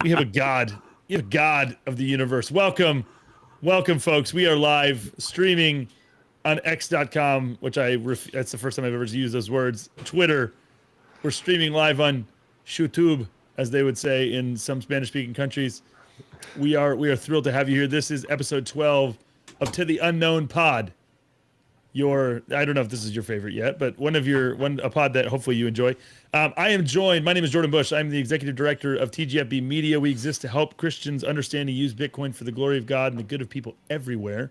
We have a God. You have God of the universe. Welcome, folks. We are live streaming on X.com, which that's the first time I've ever used those words. Twitter. We're streaming live on YouTube, as they would say in some Spanish-speaking countries. We are thrilled to have you here. This is episode 12 of To the Unknown Pod. I don't know if this is your favorite yet, but a pod that hopefully you enjoy. I am joined. My name is Jordan Bush. I'm the executive director of TGFB Media. We exist to help Christians understand and use Bitcoin for the glory of God and the good of people everywhere.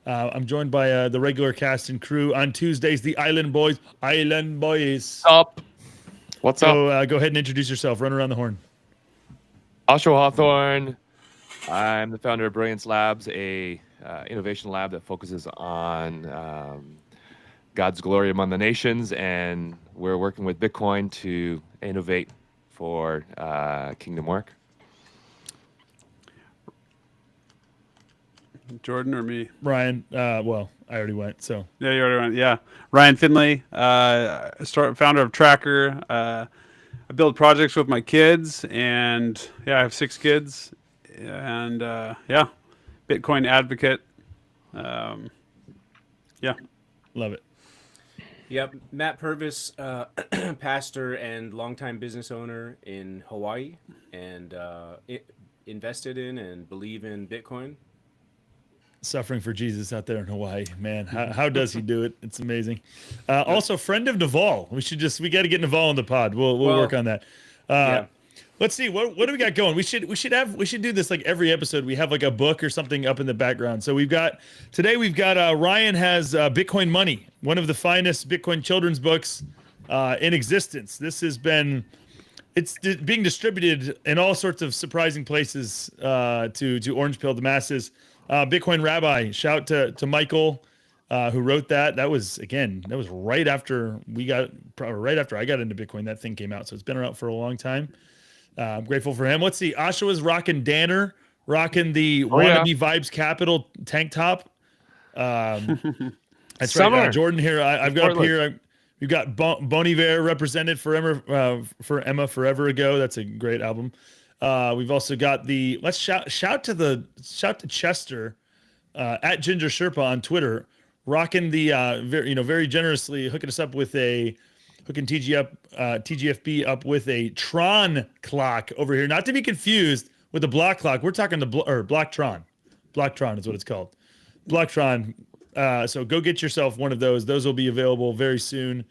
I'm joined by the regular cast and crew on Tuesdays. The Island Boys. Up. What's up? So go ahead and introduce yourself. Run around the horn. Joshua Hawthorne. I'm the founder of Brilliance Labs, a innovation lab that focuses on God's glory among the nations, and we're working with Bitcoin to innovate for kingdom work. Jordan or me? Ryan. Well, I already went. So Yeah, you already went. Yeah, Ryan Finley, founder of Tracker. I build projects with my kids, and I have 6 kids, and Bitcoin advocate. love it. Yep, Matt Purvis, pastor and longtime business owner in Hawaii, and invested in and believe in Bitcoin. Suffering for Jesus out there in Hawaii, man. How does he do it? It's amazing. Also, friend of Naval. We got to get Naval on the pod. We'll work on that. Let's see what do we got going. We should do this like every episode. We have like a book or something up in the background. So today we've got Ryan has Bitcoin Money, one of the finest Bitcoin children's books in existence. It's being distributed in all sorts of surprising places to orange pilled masses. Bitcoin Rabbi, shout to Michael who wrote that. That was right after I got into Bitcoin. That thing came out, so it's been around for a long time. I'm grateful for him. Let's see. Oshawa's rocking Danner, rocking the wannabe Vibes Capital tank top. That's right. Jordan here. I've got up here. We've got Bon Iver represented for Emma Forever Ago. That's a great album. We've also got let's shout to Chester at Ginger Sherpa on Twitter, rocking the very generously hooking us up with hooking TGFB up with a Tron clock over here. Not to be confused with the block clock. We're talking Blocktron. Blocktron is what it's called. Blocktron. So go get yourself one of those. Those will be available very soon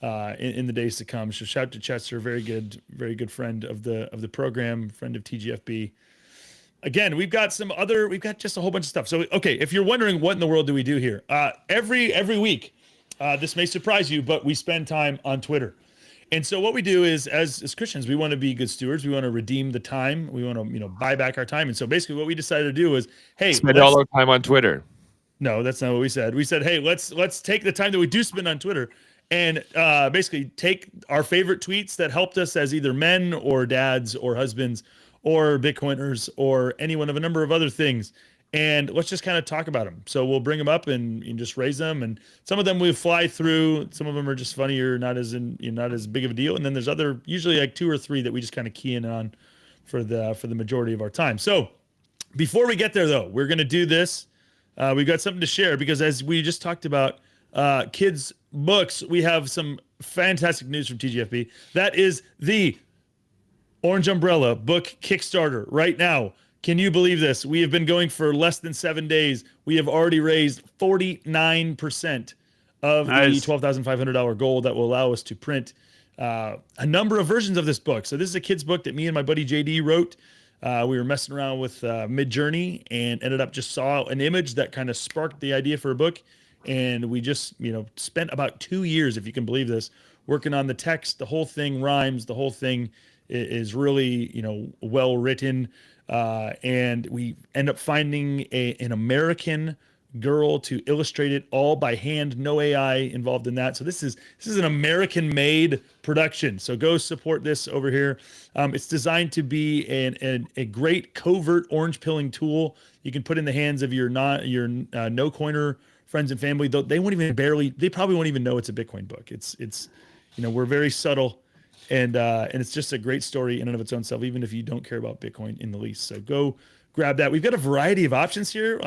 in the days to come. So shout to Chester, very good friend of the program, friend of TGFB. Again, we've got just a whole bunch of stuff. So okay, if you're wondering what in the world do we do here, every week. This may surprise you, but we spend time on Twitter. And so what we do is, as Christians, we want to be good stewards. We want to redeem the time. We want to, buy back our time. And so basically what we decided to do is, hey, spend all our time on Twitter. No, that's not what we said. We said, hey, let's take the time that we do spend on Twitter and basically take our favorite tweets that helped us as either men or dads or husbands or Bitcoiners or anyone of a number of other things. And let's just kind of talk about them. So we'll bring them up and just raise them. And some of them we fly through. Some of them are just funnier, not as big of a deal. And then there's usually like 2 or 3 that we just kind of key in on for the majority of our time. So before we get there, though, we're going to do this. We've got something to share because as we just talked about kids' books, we have some fantastic news from TGFB. That is the Orange Umbrella book Kickstarter right now. Can you believe this? We have been going for less than 7 days. We have already raised 49% of the $12,500 goal that will allow us to print a number of versions of this book. So this is a kid's book that me and my buddy JD wrote. We were messing around with Midjourney and ended up just saw an image that kind of sparked the idea for a book. And we just, spent about 2 years, if you can believe this, working on the text. The whole thing rhymes. The whole thing is really, well written. And we end up finding an American girl to illustrate it all by hand, no AI involved in that. So this is an American-made production. So go support this over here. It's designed to be a great covert orange pilling tool you can put in the hands of your no coiner friends and family. They probably won't even know it's a Bitcoin book. It's we're very subtle and it's just a great story in and of its own self, even if you don't care about Bitcoin in the least. So go grab that. We've got a variety of options here.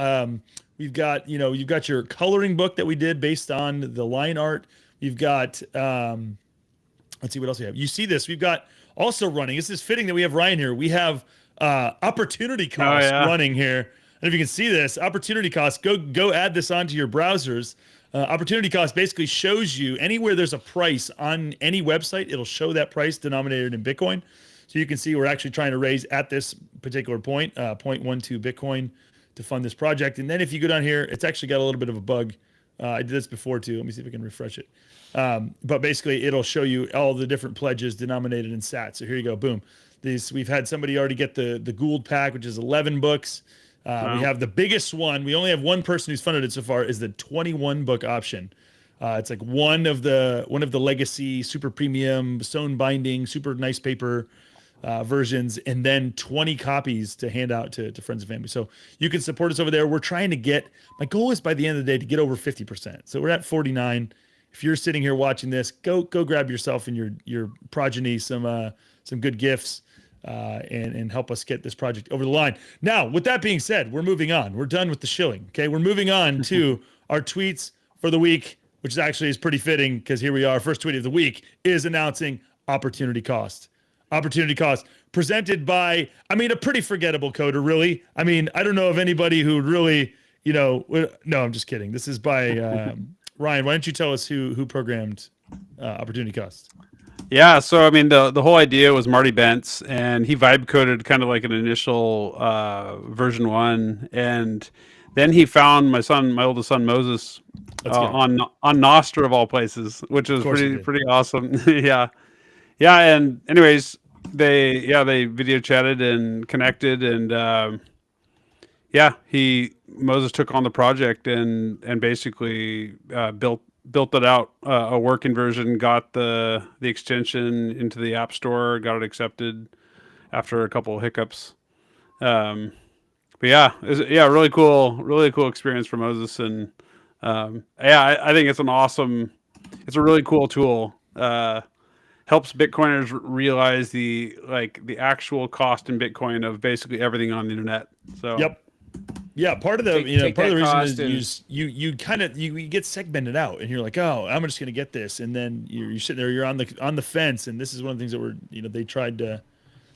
We've got, you've got your coloring book that we did based on the line art. You've got, let's see what else we have. You see this? We've got also running. This is fitting that we have Ryan here. We have opportunity cost running here. And if you can see this, opportunity cost, go add this onto your browsers. Opportunity cost basically shows you anywhere there's a price on any website, it'll show that price denominated in Bitcoin. So you can see we're actually trying to raise at this particular point, 0.12 Bitcoin to fund this project. And then if you go down here, it's actually got a little bit of a bug. I did this before too. Let me see if I can refresh it. But basically it'll show you all the different pledges denominated in sats. So here you go, boom. We've had somebody already get the Gould pack, which is 11 books. Wow. We have the biggest one. We only have one person who's funded it so far, is the 21 book option. It's like one of the legacy super premium sewn binding, super nice paper versions, and then 20 copies to hand out to friends and family. So you can support us over there. We're trying to get, my goal is by the end of the day to get over 50%. So we're at 49. If you're sitting here watching this, go grab yourself and your progeny some good gifts. And help us get this project over the line. Now, with that being said, we're moving on. We're done with the shilling. Okay, we're moving on to our tweets for the week, which actually is pretty fitting because here we are. First tweet of the week is announcing opportunity cost. Opportunity cost presented by, a pretty forgettable coder, really. I don't know of anybody who really, no, I'm just kidding. This is by Ryan. Why don't you tell us who programmed opportunity cost? Yeah, so the whole idea was Marty Bentz, and he vibe coded kind of like an initial version 1, and then he found my oldest son Moses on Nostr of all places, which was pretty awesome. yeah, and anyways, they video chatted and connected, and Moses took on the project and basically built it out, a working version, got the extension into the App Store, got it accepted after a couple of hiccups. But really cool experience for Moses, and I think it's it's a really cool tool. Helps Bitcoiners realize the actual cost in Bitcoin of basically everything on the internet. So yep. Yeah, part of the reason is you get segmented out, and you're like, oh, I'm just gonna get this, and then you're sitting there, you're on the fence, and this is one of the things that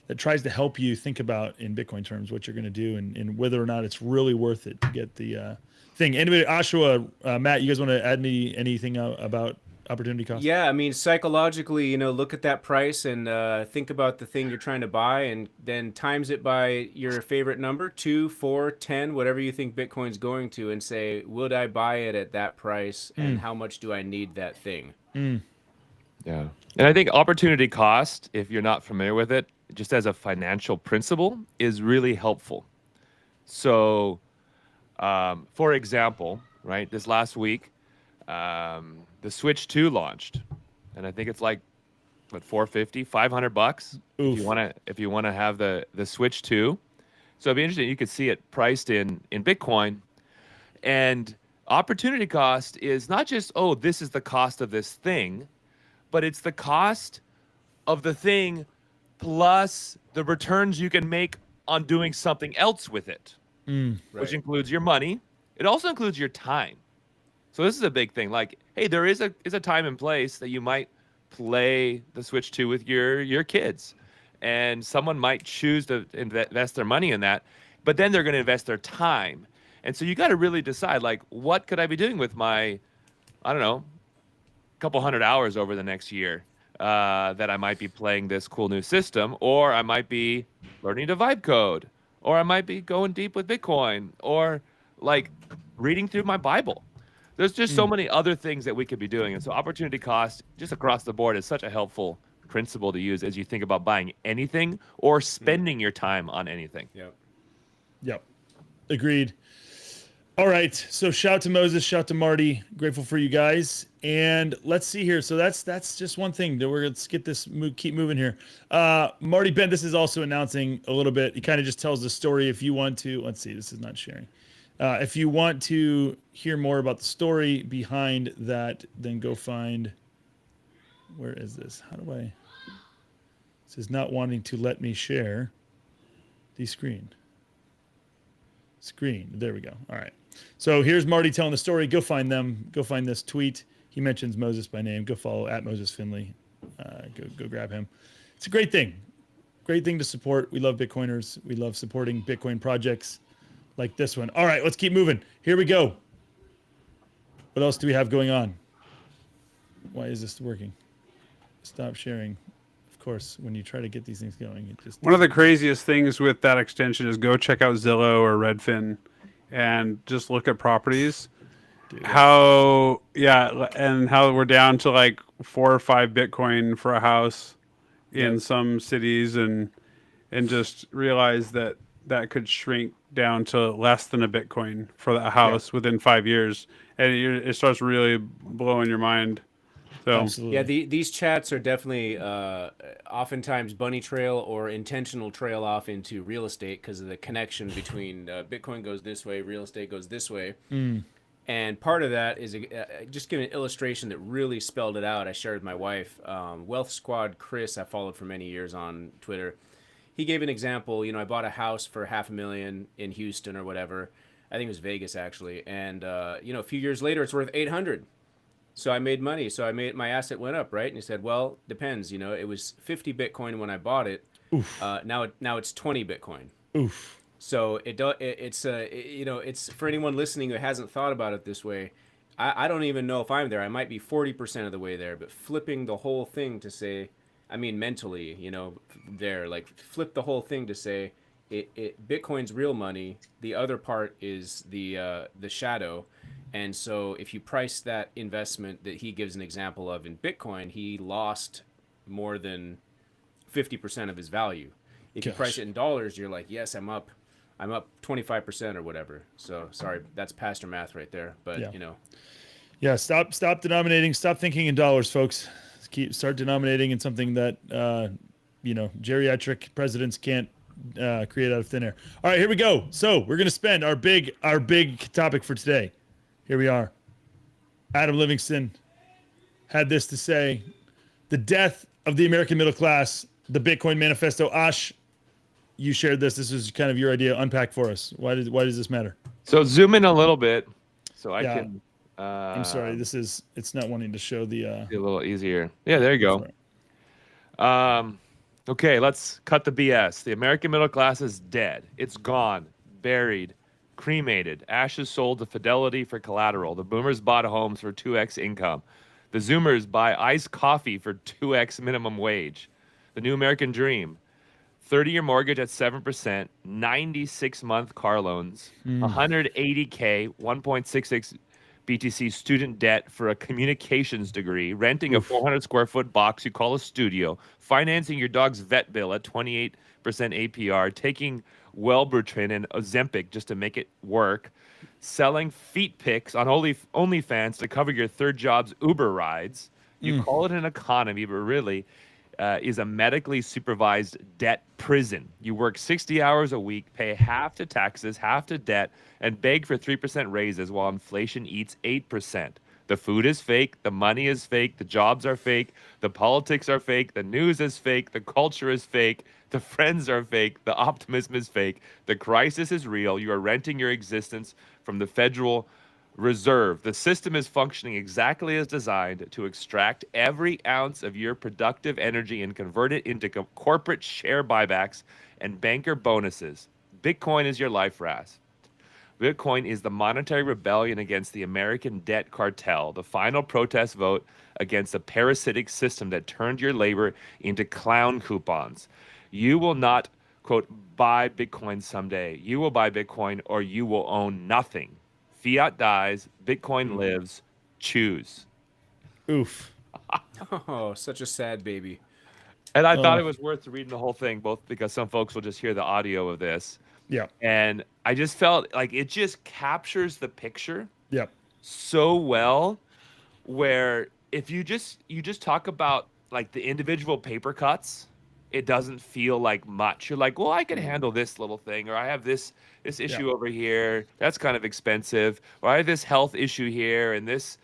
that tries to help you think about in Bitcoin terms what you're gonna do and whether or not it's really worth it to get the thing. Anybody, Ashua, Matt, you guys want to add anything about opportunity cost? Yeah, psychologically, look at that price and think about the thing you're trying to buy, and then times it by your favorite number, 2, 4, 10, whatever you think Bitcoin's going to, and say, would I buy it at that price, and how much do I need that thing? Yeah. And I think opportunity cost, if you're not familiar with it, just as a financial principle, is really helpful. So, for example, right, this last week, the Switch 2 launched, and I think it's like $450, $500 if you want to have the Switch 2. So it'd be interesting. You could see it priced in Bitcoin, and opportunity cost is not just, oh, this is the cost of this thing, but it's the cost of the thing plus the returns you can make on doing something else with it, which includes your money. It also includes your time. So this is a big thing. Like, hey, there is a time and place that you might play the Switch 2 with your kids, and someone might choose to invest their money in that, but then they're going to invest their time. And so you got to really decide, like, what could I be doing with my, I don't know, couple hundred hours over the next year that I might be playing this cool new system, or I might be learning to vibe code, or I might be going deep with Bitcoin, or like reading through my Bible. There's just so many other things that we could be doing. And so opportunity cost just across the board is such a helpful principle to use as you think about buying anything or spending your time on anything. Yep. Agreed. All right. So shout to Moses, shout to Marty. Grateful for you guys. And let's see here. So that's just one thing. Let's get this keep moving here. Marty Ben, this is also announcing a little bit. He kind of just tells the story if you want to. Let's see. This is not sharing. If you want to hear more about the story behind that, then go find, where is this? How do I? This is not wanting to let me share the screen. There we go. All right. So here's Marty telling the story. Go find them. Go find this tweet. He mentions Moses by name. Go follow at Moses Finley. Go grab him. It's a great thing. Great thing to support. We love Bitcoiners. We love supporting Bitcoin projects like this one. All right, let's keep moving. Here we go. What else do we have going on? Why is this working? Stop sharing. Of course, when you try to get these things going, it just... One of the craziest things with that extension is go check out Zillow or Redfin and just look at properties. Dude, And how we're down to like 4 or 5 Bitcoin for a house in some cities, and just realize that could shrink down to less than a Bitcoin for that house within 5 years, and it starts really blowing your mind. So absolutely. Yeah, these chats are definitely oftentimes bunny trail or intentional trail off into real estate because of the connection between Bitcoin goes this way, real estate goes this way. And part of that is just give an illustration that really spelled it out. I shared with my wife. Wealth Squad Chris, I followed for many years on Twitter. He gave an example. I bought a house for $500,000 in Houston or whatever. I think it was Vegas actually. And a few years later, it's worth 800. So I made money. So my asset went up, right? And he said, well, depends. It was 50 Bitcoin when I bought it. Now it's 20 Bitcoin. Oof. So it's for anyone listening who hasn't thought about it this way. I don't even know if I'm there. I might be 40% of the way there, but flipping the whole thing to say, mentally, there, like flip the whole thing to say Bitcoin's real money. The other part is the shadow. And so if you price that investment that he gives an example of in Bitcoin, he lost more than 50% of his value. If you price it in dollars, you're like, yes, I'm up 25% or whatever. So sorry, that's pastor math right there. But Yeah, stop denominating, stop thinking in dollars, folks. Start denominating in something that geriatric presidents can't create out of thin air. All right, here we go. So we're gonna spend our big topic for today. Here we are. Adam Livingston had this to say: the death of the American middle class, the Bitcoin manifesto. Ash, you shared this. This is kind of your idea. Unpack for us. Why does this matter? So zoom in a little bit so I can. I'm sorry. It's not wanting to show the. Be a little easier. Yeah, there you go. Okay, let's cut the BS. The American middle class is dead. It's gone, buried, cremated, ashes sold to Fidelity for collateral. The boomers bought homes for 2x income. The Zoomers buy iced coffee for 2x minimum wage. The new American dream: 30-year mortgage at 7%, 96-month car loans, 180K, 1.66 BTC student debt for a communications degree, renting a 400 square foot box you call a studio, financing your dog's vet bill at 28% APR, taking Wellbutrin and Ozempic just to make it work, selling feet pics on OnlyFans to cover your third job's Uber rides. You call it an economy, but really is a medically supervised debt prison. You work 60 hours a week, pay half to taxes, half to debt, and beg for 3% raises while inflation eats 8%. The food is fake, the money is fake, the jobs are fake, the politics are fake, the news is fake, the culture is fake, the friends are fake, the optimism is fake, the crisis is real. You are renting your existence from the Federal Reserve. The system is functioning exactly as designed to extract every ounce of your productive energy and convert it into corporate share buybacks and banker bonuses. Bitcoin is your life raft. Bitcoin is the monetary rebellion against the American debt cartel, the final protest vote against a parasitic system that turned your labor into clown coupons. You will not, quote, buy Bitcoin someday. You will buy Bitcoin or you will own nothing. Fiat dies, Bitcoin lives. Choose. Oof. Oh, such a sad baby. And I thought it was worth reading the whole thing, both because some folks will just hear the audio of this. Yeah. And I just felt like it just captures the picture so well, where if you just talk about like the individual paper cuts, it doesn't feel like much. You're like, well, I can handle this little thing, or I have this issue over here. That's kind of expensive. Or I have this health issue here and this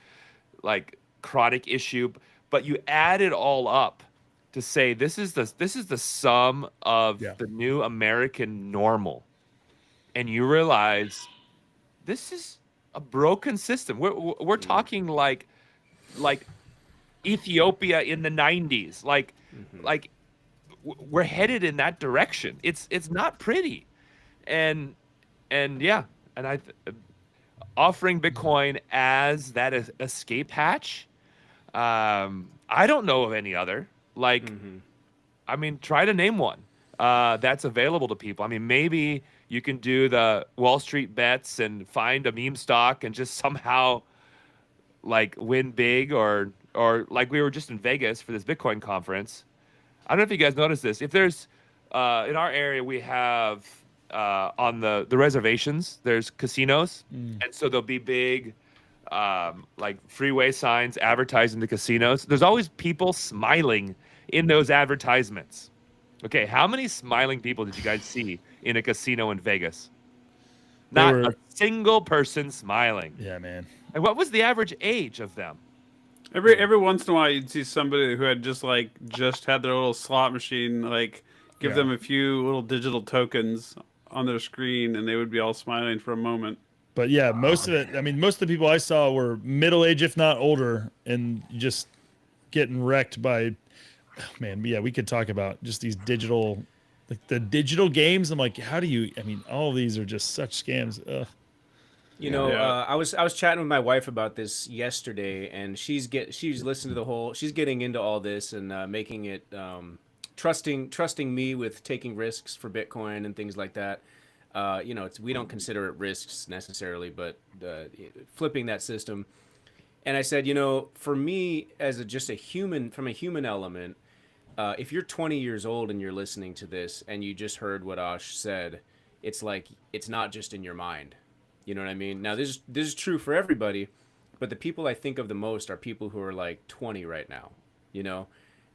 like chronic issue. But you add it all up to say this is the sum of Yeah. the new American normal, and you realize this is a broken system. We're talking like Ethiopia in the 90s. Like we're headed in that direction. It's not pretty. And yeah, and offering Bitcoin as that escape hatch. I don't know of any other. Like, I mean, try to name one that's available to people. I mean, maybe you can do the Wall Street bets and find a meme stock and just somehow like win big, or like we were just in Vegas for this Bitcoin conference. I don't know if you guys noticed this. If there's in our area, we have on the reservations, there's casinos, and so there'll be big like freeway signs advertising the casinos. There's always people smiling in those advertisements. Okay, how many smiling people did you guys see in a casino in Vegas? Not a single person smiling. Yeah, man. And what was the average age of them? Every once in a while, you'd see somebody who had just had their little slot machine, like give them a few little digital tokens on their screen, and they would be all smiling for a moment. But yeah, most of it. I mean, most of the people I saw were middle age, if not older, and just getting wrecked by. Oh, man, yeah, we could talk about just these digital, like the digital games. I'm like, how do you? I mean, all of these are just such scams. Ugh. You know, I was chatting with my wife about this yesterday, and she's listening to the whole. She's getting into all this and making it trusting me with taking risks for Bitcoin and things like that. You know, we don't consider it risks necessarily, but flipping that system. And I said, you know, for me as just a human, from a human element, if you're 20 years old and you're listening to this and you just heard what Ash said, it's like it's not just in your mind. You know what I mean? Now, this is true for everybody, but the people I think of the most are people who are like 20 right now. You know,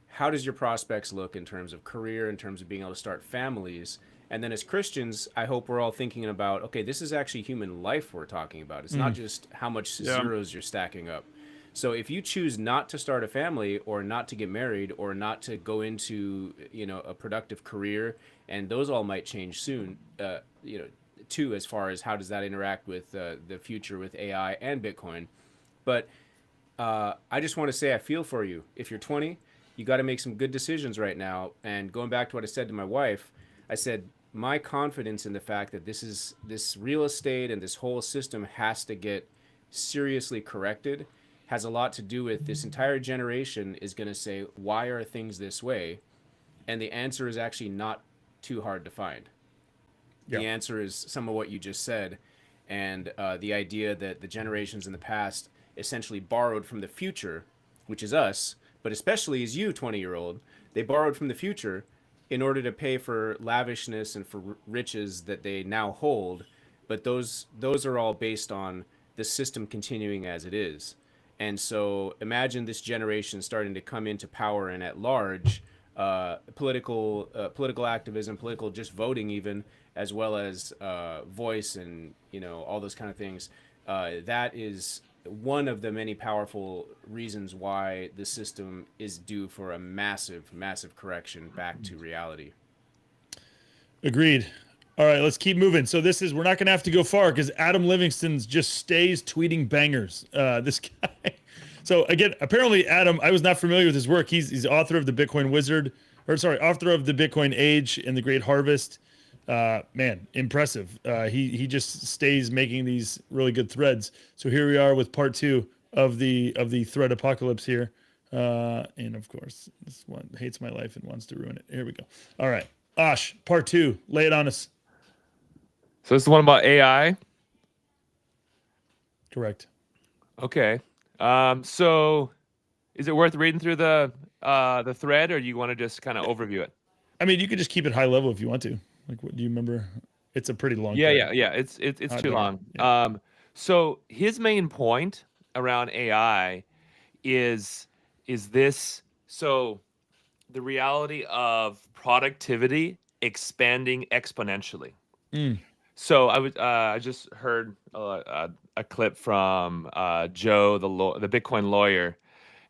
how does your prospects look in terms of career, in terms of being able to start families? And then as Christians, I hope we're all thinking about, okay, this is actually human life we're talking about. It's not just how much zeros you're stacking up. So if you choose not to start a family or not to get married or not to go into, you know, a productive career, and those all might change soon, you know, too, as far as how does that interact with the future with AI and Bitcoin. But I just want to say I feel for you. If you're 20, you got to make some good decisions right now. And going back to what I said to my wife, I said, my confidence in the fact that this real estate and this whole system has to get seriously corrected has a lot to do with this entire generation is going to say, why are things this way? And the answer is actually not too hard to find. The answer is some of what you just said, and the idea that the generations in the past essentially borrowed from the future, which is us, but especially as you, 20-year-old, they borrowed from the future in order to pay for lavishness and for riches that they now hold. But those are all based on the system continuing as it is. And so imagine this generation starting to come into power and at large, political activism, political just voting even, as well as voice and, you know, all those kind of things. That is one of the many powerful reasons why the system is due for a massive, massive correction back to reality. Agreed. All right, let's keep moving. So we're not going to have to go far because Adam Livingston's just stays tweeting bangers. This guy. So again, apparently Adam, I was not familiar with his work. He's author of the Bitcoin Wizard, author of the Bitcoin Age and the Great Harvest. Man, impressive. He just stays making these really good threads. So here we are with part 2 of the thread apocalypse here. And of course, this one hates my life and wants to ruin it. Here we go. All right. Ash, part 2, lay it on us. So this is one about AI. Correct. Okay. So is it worth reading through the thread, or do you want to just kind of overview it? I mean, you could just keep it high level if you want to. Like, what do you remember? It's a pretty long. Yeah. It's too long. Yeah. So his main point around AI is this. So the reality of productivity expanding exponentially. So I just heard a clip from Joe, the Bitcoin lawyer,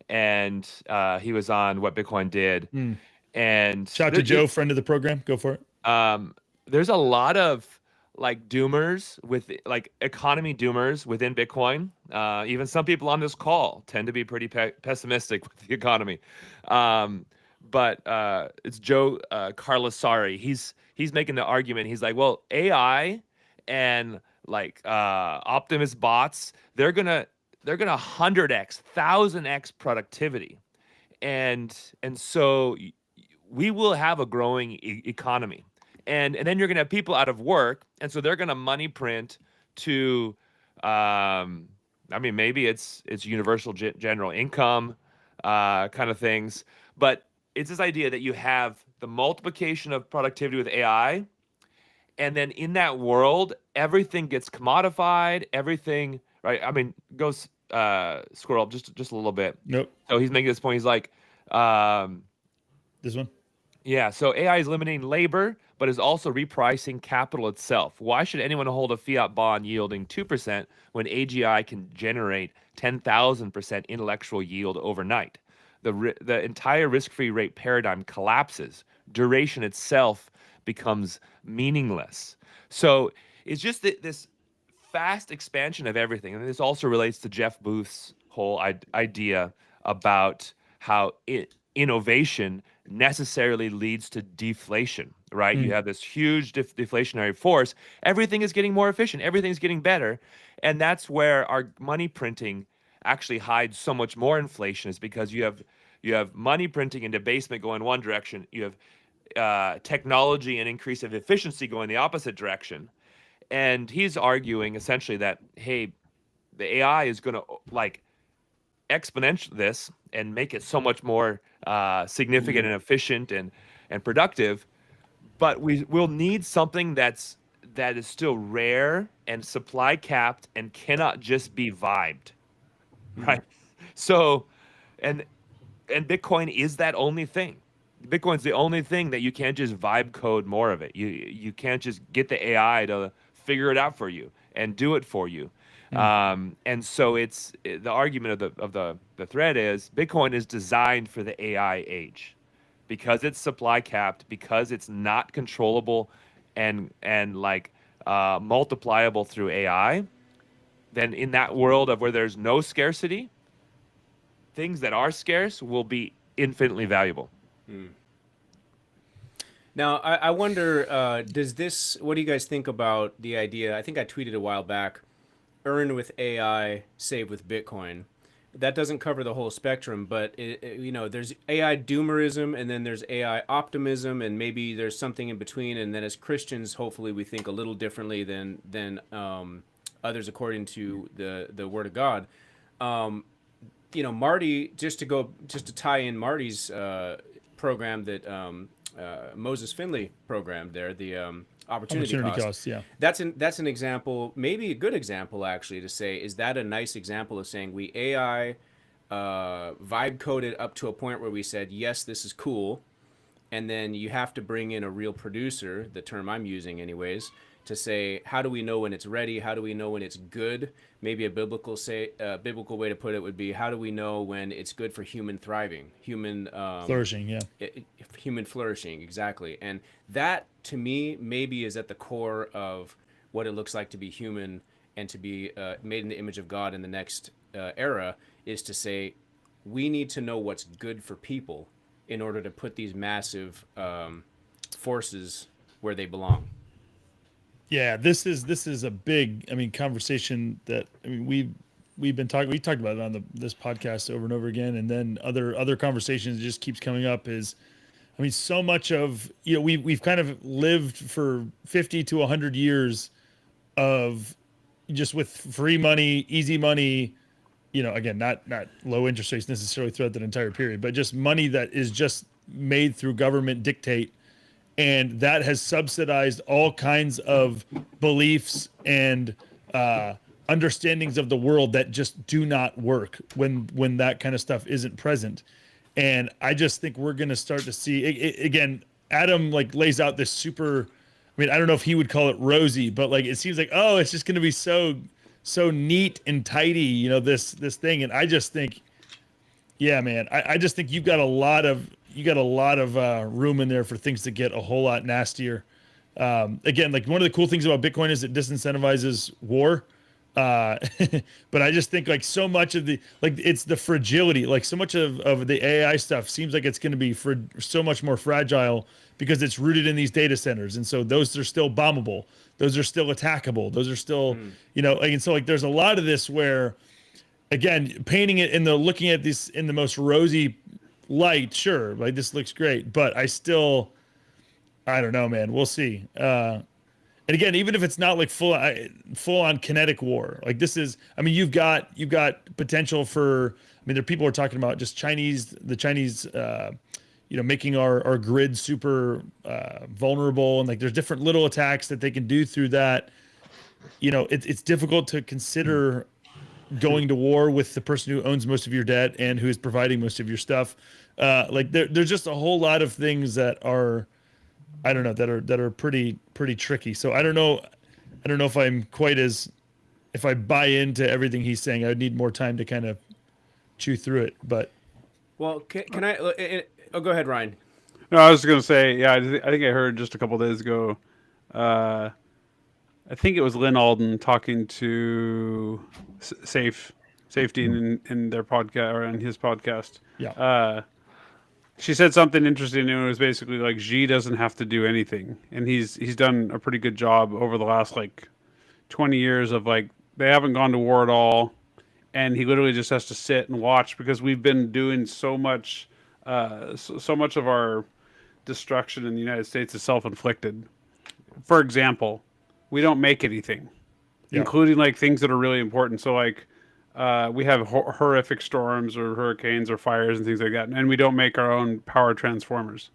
and he was on What Bitcoin Did. And Shout out to Joe, friend of the program. Go for it. There's a lot of like doomers with like economy doomers within Bitcoin. Even some people on this call tend to be pretty pessimistic with the economy. But it's Joe Carlasari. He's making the argument. He's like, well, AI and like Optimus bots, they're gonna 100x, 1000x productivity, and so we will have a growing economy, and then you're gonna have people out of work, and so they're gonna money print to, I mean, maybe it's universal general income kind of things, but it's this idea that you have the multiplication of productivity with AI, and then in that world, everything gets commodified. Everything, right? I mean, go Squirrel just a little bit. Nope. So he's making this point. He's like, This one. yeah. So AI is limiting labor, but is also repricing capital itself. Why should anyone hold a fiat bond yielding 2% when AGI can generate 10,000% intellectual yield overnight? The entire risk-free rate paradigm collapses. Duration itself becomes meaningless. So it's just this fast expansion of everything. And this also relates to Jeff Booth's whole idea about how innovation necessarily leads to deflation, right? You have this huge deflationary force. Everything is getting more efficient. Everything's getting better. And that's where our money printing actually hides so much more inflation, is because you have money printing and debasement going one direction. You have technology and increase of efficiency going the opposite direction. And he's arguing essentially that, hey, the AI is going to like exponential this and make it so much more significant and efficient and productive. But we'll need something that is still rare and supply capped and cannot just be vibed, right? So, and Bitcoin is that only thing. Bitcoin's the only thing that you can't just vibe code more of it. You can't just get the AI to figure it out for you and do it for you. And so it's the argument of the thread is Bitcoin is designed for the AI age, because it's supply capped, because it's not controllable and like multipliable through AI. Then in that world of where there's no scarcity, things that are scarce will be infinitely valuable. Now, I wonder, what do you guys think about the idea? I think I tweeted a while back, earn with AI, save with Bitcoin. That doesn't cover the whole spectrum, but there's AI doomerism, and then there's AI optimism, and maybe there's something in between. And then as Christians, hopefully we think a little differently than others according to the Word of God. Marty, just to tie in Marty's program that Moses Finley programmed there, the opportunity cost. Yeah, that's an example, maybe a good example actually, to say, is that a nice example of saying we AI vibe coded up to a point where we said, yes, this is cool, and then you have to bring in a real producer, the term I'm using anyways, to say, how do we know when it's ready? How do we know when it's good? Maybe a biblical way to put it would be, how do we know when it's good for human thriving, human flourishing? Yeah, human flourishing, exactly. And that, to me, maybe is at the core of what it looks like to be human and to be made in the image of God in the next era, is to say, we need to know what's good for people in order to put these massive forces where they belong. Yeah, this is a big, conversation that we talked about it on this podcast over and over again, and then other conversations. It just keeps coming up. Is, so much of, we've kind of lived for 50 to 100 years of just with free money, easy money, again, not low interest rates necessarily throughout that entire period, but just money that is just made through government dictate. And that has subsidized all kinds of beliefs and understandings of the world that just do not work when that kind of stuff isn't present. And I just think we're going to start to see again. Adam lays out this super. I don't know if he would call it rosy, but it seems like, oh, it's just going to be so neat and tidy, this thing. And I just think Yeah, man. I just think you got a lot of room in there for things to get a whole lot nastier. Again, like one of the cool things about Bitcoin is it disincentivizes war. Uh, but I just think like so much of the like it's the fragility, like so much of the AI stuff seems like it's going to be for so much more fragile because it's rooted in these data centers, and so those are still bombable, those are still attackable, those are still like, and so like there's a lot of this where again painting it in the looking at this in the most rosy light, sure, like this looks great, but I don't know, man. We'll see. And again, even if it's not like full on kinetic war, like this is, I mean, you've got potential for. I mean, there are people who are talking about just the Chinese, making our grid super vulnerable, and like there's different little attacks that they can do through that. It's difficult to consider going to war with the person who owns most of your debt and who is providing most of your stuff. Like there's just a whole lot of things that are. I don't know that are pretty tricky. So I don't know if I'm quite as if I buy into everything he's saying. I would need more time to kind of chew through it. But Well, can I? Oh, go ahead, Ryan. No, I was going to say, yeah, I think I heard just a couple days ago. I think it was Lynn Alden talking to Safety in their podcast or in his podcast. yeah, She said something interesting, and it was basically like Xi doesn't have to do anything, and he's done a pretty good job over the last like 20 years of like they haven't gone to war at all, and he literally just has to sit and watch because we've been doing so much of our destruction in the United States is self-inflicted. For example, we don't make anything, yeah, including like things that are really important. So like we have horrific storms or hurricanes or fires and things like that, and we don't make our own power transformers.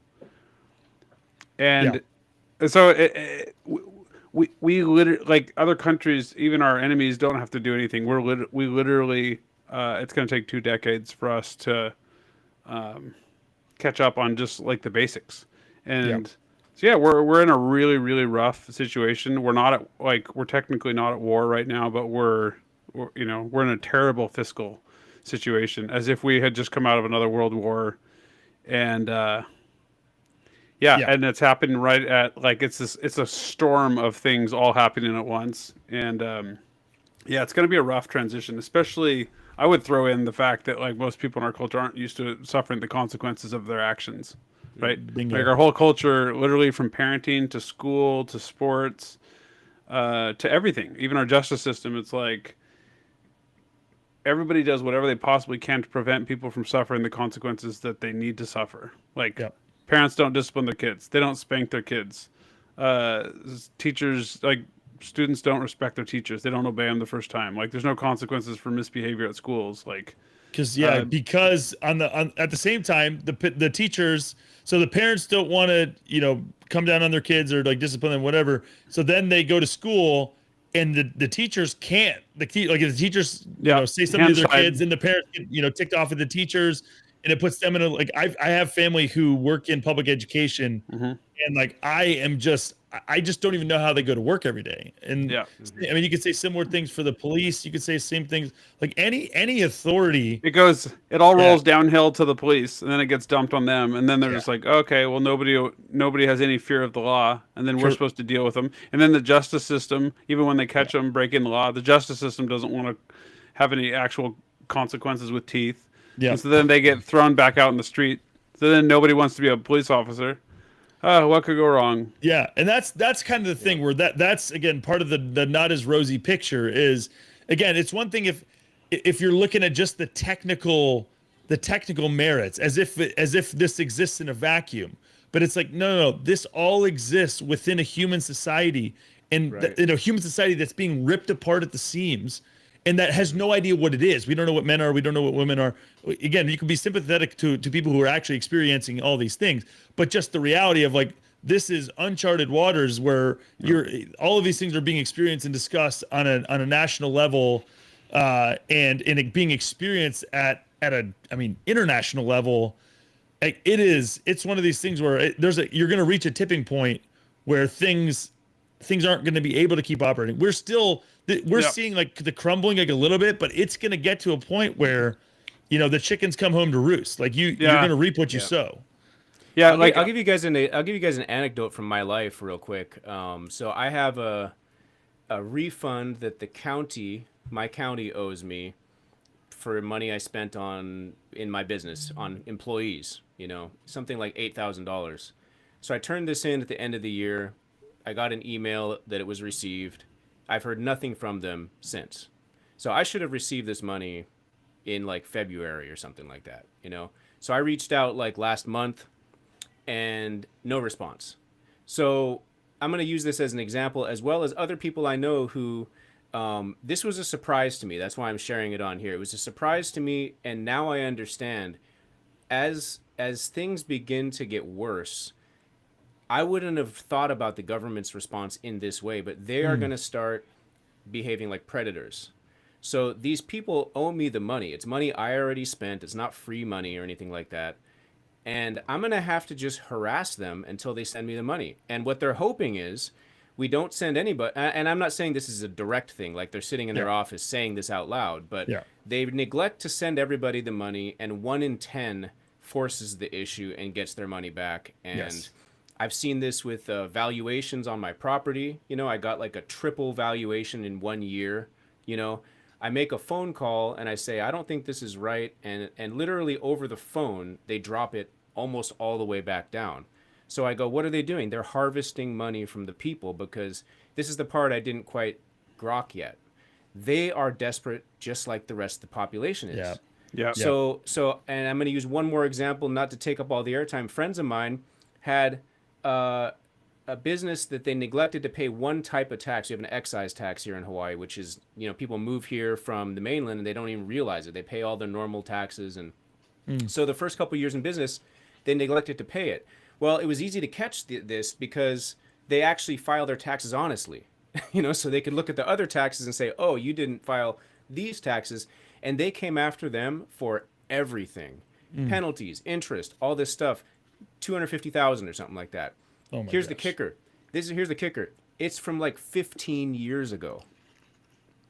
And so we literally, like other countries, even our enemies don't have to do anything. We literally it's going to take 2 decades for us to catch up on just like the basics. And so yeah, we're in a really really rough situation. We're technically not at war right now, but we're in a terrible fiscal situation, as if we had just come out of another world war, and and it's happening right at like it's a storm of things all happening at once, and it's going to be a rough transition. Especially, I would throw in the fact that like most people in our culture aren't used to suffering the consequences of their actions, right? Bingo. Like our whole culture, literally from parenting to school to sports, to everything, even our justice system, it's like everybody does whatever they possibly can to prevent people from suffering the consequences that they need to suffer. Like parents don't discipline their kids. They don't spank their kids. Teachers, like students don't respect their teachers. They don't obey them the first time. Like there's no consequences for misbehavior at schools. Like, because at the same time the teachers, so the parents don't want to come down on their kids or like discipline them, whatever. So then they go to school. And the teachers can't. Like if the teachers say something to their kids, and the parents get ticked off at the teachers, and it puts them in a like. I have family who work in public education, and like I just don't even know how they go to work every day. And I mean, you could say similar things for the police. You could say same things like any authority. It all rolls downhill to the police, and then it gets dumped on them, and then they're just like, okay, well nobody has any fear of the law, and then we're supposed to deal with them. And then the justice system, even when they catch them breaking the law, the justice system doesn't want to have any actual consequences with teeth. Yeah. And so then they get thrown back out in the street. So then nobody wants to be a police officer. What could go wrong? Yeah, and that's kind of the thing where that's again part of the not as rosy picture is, again, it's one thing if you're looking at just the technical merits as if this exists in a vacuum, but it's like no, this all exists within a human society, and human society that's being ripped apart at the seams. And that has no idea what it is. We don't know what men are. We don't know what women are. Again, you can be sympathetic to people who are actually experiencing all these things, but just the reality of like this is uncharted waters where all of these things are being experienced and discussed on a national level, and it being experienced at a international level. Like it's one of these things where you're going to reach a tipping point where things aren't going to be able to keep operating. We're seeing like the crumbling like a little bit, but it's going to get to a point where the chickens come home to roost. Like you're Yeah. going to reap what you Yeah. sow. Yeah, I'll give you guys an anecdote from my life real quick. So I have a refund that my county owes me for money I spent in my business on employees. Something like $8,000. So I turned this in at the end of the year. I got an email that it was received. I've heard nothing from them since. So I should have received this money in like February or something like that. So I reached out like last month and no response. So I'm going to use this as an example, as well as other people I know who this was a surprise to me. That's why I'm sharing it on here. It was a surprise to me, and now I understand. As things begin to get worse, I wouldn't have thought about the government's response in this way, but they are going to start behaving like predators. So these people owe me the money. It's money I already spent. It's not free money or anything like that. And I'm going to have to just harass them until they send me the money. And what they're hoping is we don't send anybody. And I'm not saying this is a direct thing, like they're sitting in their office saying this out loud, but they neglect to send everybody the money, and 1 in 10 forces the issue and gets their money back. And I've seen this with valuations on my property. I got like a triple valuation in 1 year. I make a phone call and I say, I don't think this is right. And literally over the phone, they drop it almost all the way back down. So I go, what are they doing? They're harvesting money from the people, because this is the part I didn't quite grok yet. They are desperate just like the rest of the population is. Yeah. Yeah. So, and I'm going to use one more example, not to take up all the airtime. Friends of mine had a business that they neglected to pay one type of tax. We have an excise tax here in Hawaii, which is, people move here from the mainland and they don't even realize it. They pay all their normal taxes. And so the first couple of years in business, they neglected to pay it. Well, it was easy to catch this because they actually file their taxes honestly, so they could look at the other taxes and say, oh, you didn't file these taxes. And they came after them for everything, penalties, interest, all this stuff, $250,000 or something like that. Oh my Here's the gosh. kicker. Here's the kicker. It's from like 15 years ago.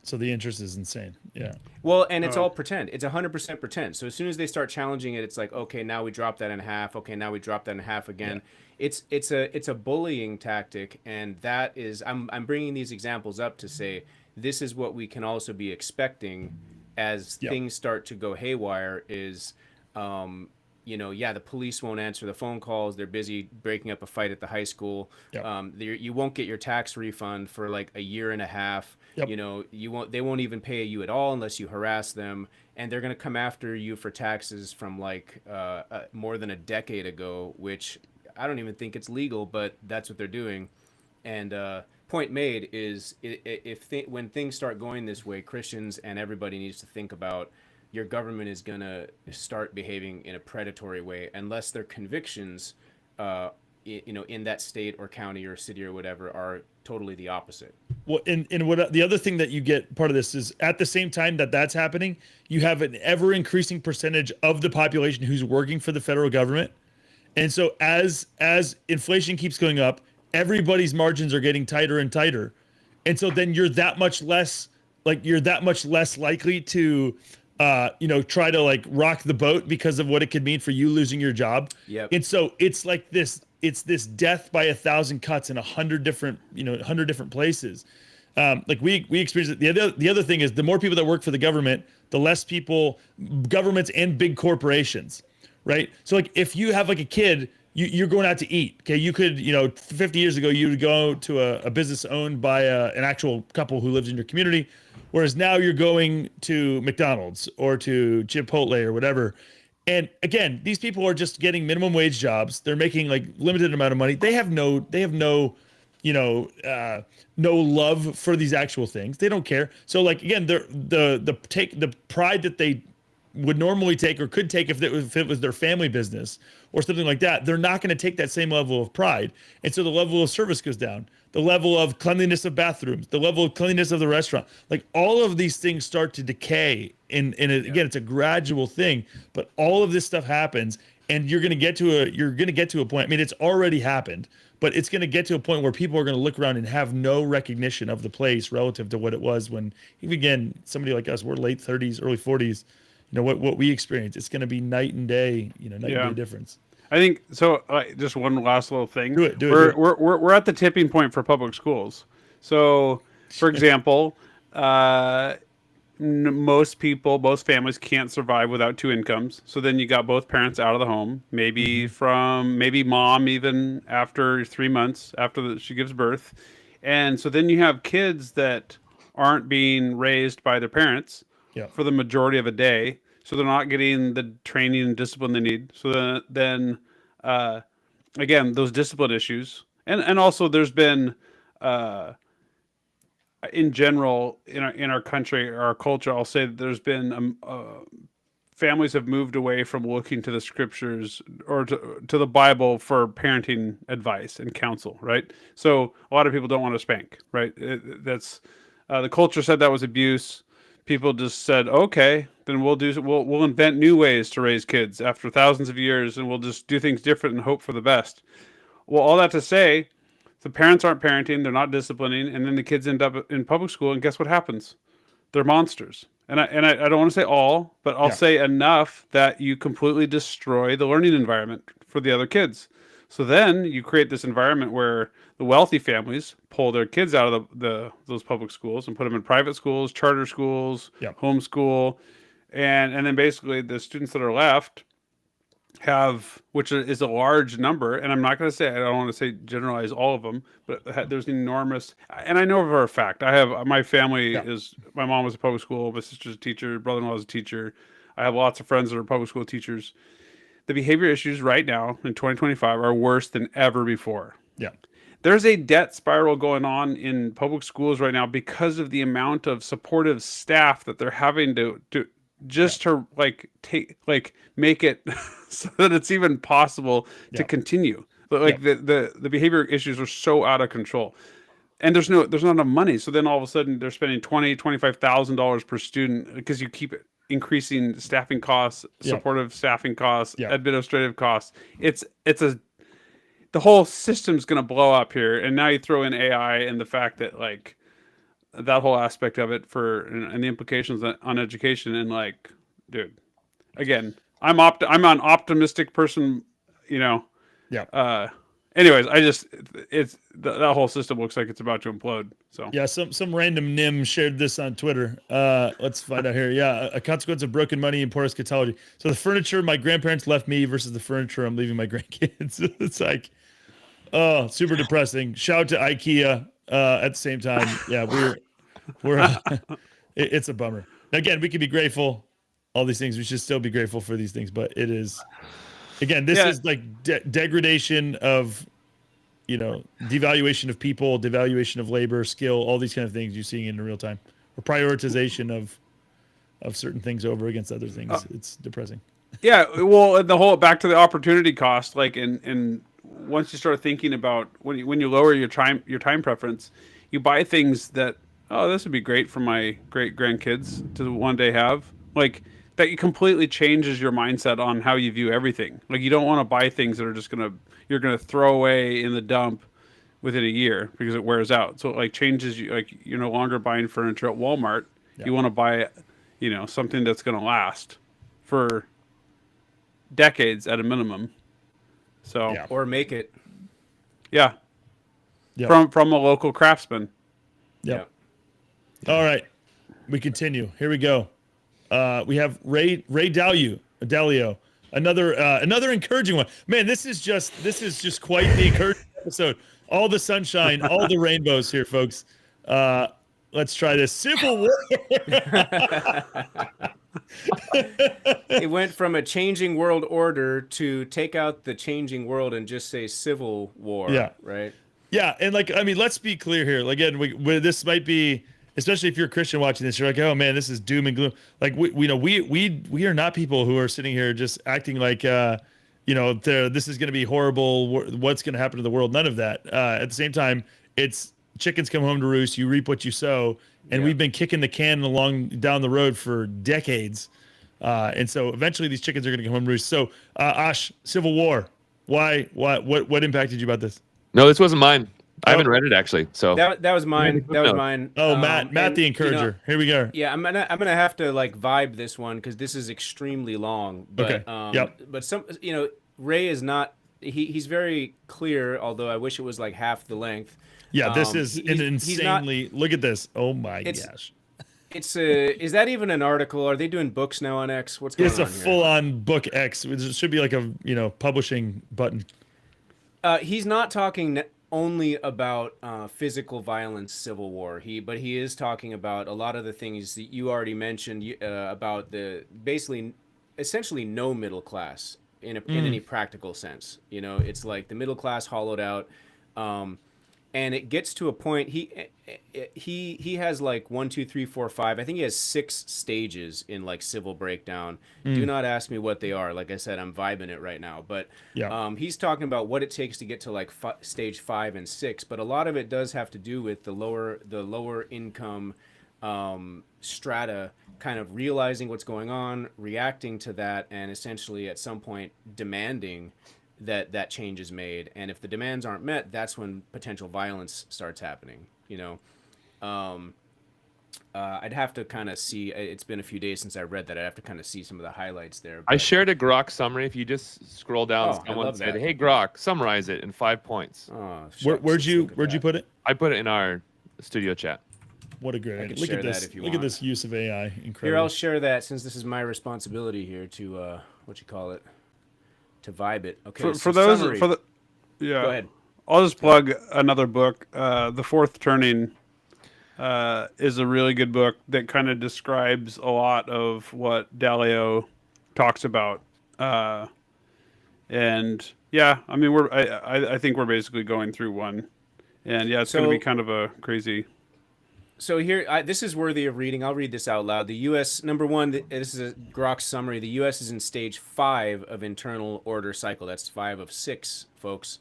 So the interest is insane. Yeah. Well, and it's all pretend. It's 100% pretend. So as soon as they start challenging it, it's like, okay, now we drop that in half. Okay, now we drop that in half again. Yeah. It's a bullying tactic, and that is I'm bringing these examples up to say this is what we can also be expecting as things start to go haywire. Is the police won't answer the phone calls. They're busy breaking up a fight at the high school. Yep. You won't get your tax refund for like a year and a half. Yep. They won't even pay you at all unless you harass them. And they're going to come after you for taxes from like more than a decade ago, which I don't even think it's legal, but that's what they're doing. And point made is when things start going this way, Christians and everybody needs to think about your government is going to start behaving in a predatory way unless their convictions, in that state or county or city or whatever are totally the opposite. Well, and what the other thing that you get part of this is at the same time that's happening, you have an ever increasing percentage of the population who's working for the federal government. And so as inflation keeps going up, everybody's margins are getting tighter and tighter. And so then you're that much less likely to try to like rock the boat because of what it could mean for you losing your job. Yep. And so it's like this death by 1,000 cuts in 100 different places. Like we experience it. The other thing is the more people that work for the government, the less people, governments and big corporations, right? So like if you have like a kid, you're going out to eat. Okay. You could, 50 years ago, you would go to a business owned by an actual couple who lives in your community. Whereas now you're going to McDonald's or to Chipotle or whatever. And again, these people are just getting minimum wage jobs. They're making like limited amount of money. They have no love for these actual things. They don't care. So like, again, the pride that they would normally take or could take if it was their family business or something like that, they're not going to take that same level of pride. And so the level of service goes down, the level of cleanliness of bathrooms, the level of cleanliness of the restaurant, like all of these things start to decay. Again, it's a gradual thing, but all of this stuff happens and you're going to get to a point. I mean, it's already happened, but it's going to get to a point where people are going to look around and have no recognition of the place relative to what it was when, even again, somebody like us, we're late 30s, early 40s. what we experience. It's going to be night and day, night and day difference. I think so. Just one last little thing. Do it. We're at the tipping point for public schools. So, for example, most families can't survive without two incomes. So then you got both parents out of the home. Maybe maybe mom even after 3 months after she gives birth, and so then you have kids that aren't being raised by their parents for the majority of a day. So they're not getting the training and discipline they need. So then again, those discipline issues, and also there's been in general in our country, our culture, I'll say that there's been families have moved away from looking to the scriptures or to the Bible for parenting advice and counsel, right? So a lot of people don't want to spank, right? That's the culture said that was abuse. People just said, okay, then we'll invent new ways to raise kids after thousands of years, and we'll just do things different and hope for the best. Well, all that to say, the parents aren't parenting, they're not disciplining, and then the kids end up in public school, and guess what happens? They're monsters. And I don't want to say all, but I'll say enough that you completely destroy the learning environment for the other kids. So then you create this environment where the wealthy families pull their kids out of those public schools and put them in private schools, charter schools, homeschool, and then basically the students that are left have, which is a large number, and I'm not going to say, I don't want to say generalize all of them, but there's enormous, and I know for a fact, my family my mom was a public school, my sister's a teacher, brother-in-law is a teacher, I have lots of friends that are public school teachers. The behavior issues right now in 2025 are worse than ever before. Yeah. There's a debt spiral going on in public schools right now because of the amount of supportive staff that they're having to make it so that it's even possible to continue. But the behavior issues are so out of control. And there's not enough money. So then all of a sudden they're spending $25,000 per student because you keep increasing staffing costs, supportive staffing costs, administrative costs. The whole system's going to blow up here. And now you throw in AI and the fact that that whole aspect of it and the implications on education, and dude, again, I'm an optimistic person, anyways, that whole system looks like it's about to implode. So some random nim shared this on Twitter. Let's find out here. A consequence of broken money and poor eschatology. So the furniture my grandparents left me versus the furniture I'm leaving my grandkids. It's like, oh, super depressing. Shout out to IKEA. At the same time, we're it's a bummer. Again, we can be grateful, all these things. We should still be grateful for these things, but it is, again, this is like degradation of, devaluation of people, devaluation of labor, skill, all these kind of things you're seeing in real time, or prioritization of certain things over against other things. It's depressing. Yeah, well, the whole back to the opportunity cost, and once you start thinking about when you lower your time preference, you buy things that, this would be great for my great grandkids to one day have, that it completely changes your mindset on how you view everything. You don't want to buy things that are you're gonna throw away in the dump within a year because it wears out. So it changes you. You're no longer buying furniture at Walmart. You want to buy, something that's gonna last for decades at a minimum. So or make it. From a local craftsman. All right, we continue. Here we go. We have Ray Dalio. Another encouraging one. Man, this is just quite the encouraging episode. All the sunshine, all the rainbows here, folks. Let's try this. Civil War. It went from a changing world order to take out the changing world and just say civil war. Right. Yeah, and let's be clear here. Again, this might be, especially if you're a Christian watching this, you're like, oh man, this is doom and gloom. We are not people who are sitting here just acting like, this is going to be horrible. What's going to happen to the world? None of that. At the same time, it's chickens come home to roost. You reap what you sow, and we've been kicking the can down the road for decades. And so eventually these chickens are going to come home to roost. So, Ash, Civil War. Why? What impacted you about this? No, this wasn't mine. I haven't read it actually. So that was mine. That was mine. Oh, Matt and, the Encourager. Here we go. Yeah, I'm gonna have to like vibe this one because this is extremely long. But Okay. Yep. but some Ray is not. He's very clear. Although I wish it was like half the length. Yeah, this is He's an insanely. Look at this. Oh my gosh. It's is that even an article? Are they doing books now on X? What's going It's on a here? full-on book X. It should be like a publishing button. He's not talking only about physical violence, civil war. But he is talking about a lot of the things that you already mentioned about the essentially no middle class in any practical sense. It's like the middle class hollowed out, and it gets to a point. He has like 1, 2, 3, 4, 5. I think he has 6 stages in like civil breakdown. Do not ask me what they are. Like I said, I'm vibing it right now. But he's talking about what it takes to get to like stage 5 and 6. But a lot of it does have to do with the lower income strata kind of realizing what's going on, reacting to that, and essentially at some point demanding that change is made. And if the demands aren't met, that's when potential violence starts happening. I'd have to kind of see. It's been a few days since I read that. I'd have to kind of see some of the highlights there. I shared a Grok summary. If you just scroll down, someone said, "Hey Grok, summarize it in 5 points." Oh, Where'd you put it? I put it in our studio chat. What a great idea. Look at this. Look at this use of AI. Incredible. Here, I'll share that since this is my responsibility here to to vibe it. Okay. Yeah. Go ahead. I'll just plug another book. The Fourth Turning is a really good book that kind of describes a lot of what Dalio talks about. And yeah, I mean, I think we're basically going through one, and yeah, it's going to be kind of a crazy. So here, this is worthy of reading. I'll read this out loud. The U.S. number one. This is a Grok summary. The U.S. is in stage 5 of internal order cycle. That's 5 of 6, folks,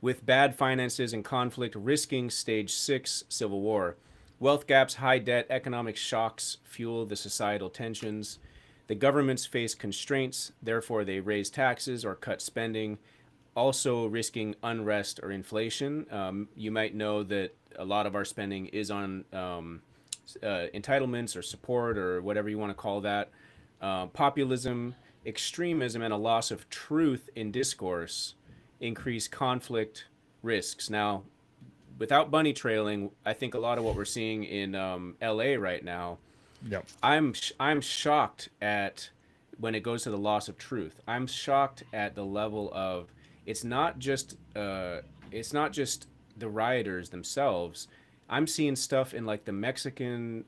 with bad finances and conflict risking stage 6 civil war. Wealth gaps, high debt, economic shocks fuel the societal tensions. The governments face constraints, therefore they raise taxes or cut spending, also risking unrest or inflation. You might know that a lot of our spending is on entitlements or support or whatever you want to call that. Populism, extremism, and a loss of truth in discourse increase conflict risks. Now, without bunny trailing, I think a lot of what we're seeing in LA right now, I'm shocked at when it goes to the loss of truth. I'm shocked at the level of it's not just the rioters themselves. I'm seeing stuff in like the Mexican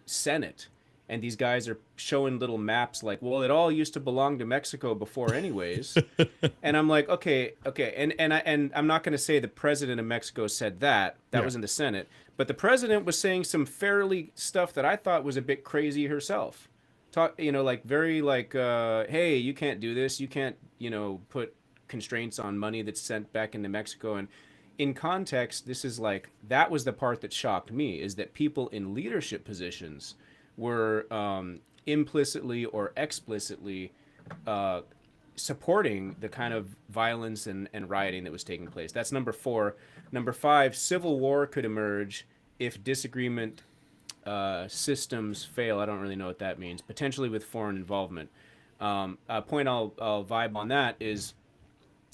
Senate, and these guys are showing little maps like, well, it all used to belong to Mexico before anyways. And I'm like, okay. And I'm not going to say the president of Mexico said that. That was in the Senate. But the president was saying some fairly stuff that I thought was a bit crazy herself. Like very like, hey, you can't do this. You can't, put constraints on money that's sent back into Mexico. And in context, this is like, that was the part that shocked me, is that people in leadership positions were implicitly or explicitly supporting the kind of violence and rioting that was taking place. That's number 4. Number 5, civil war could emerge if disagreement systems fail. I don't really know what that means. Potentially with foreign involvement. A point I'll vibe on that is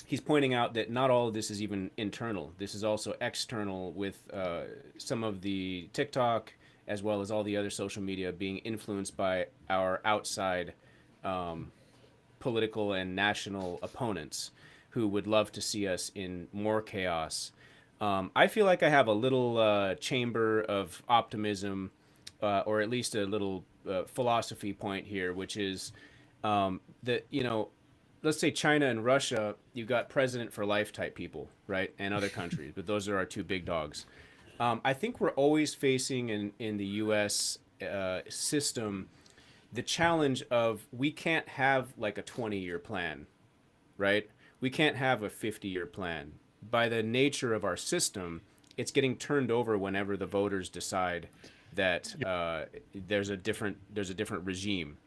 he's pointing out that not all of this is even internal. This is also external with some of the TikTok as well as all the other social media being influenced by our outside political and national opponents who would love to see us in more chaos. I feel like I have a little chamber of optimism, or at least a little philosophy point here, which is that, let's say China and Russia, you've got president for life type people, right? And other countries, but those are our 2 big dogs. I think we're always facing in the U.S. System the challenge of we can't have like a 20-year plan, right? We can't have a 50-year plan. By the nature of our system, it's getting turned over whenever the voters decide that there's a different regime.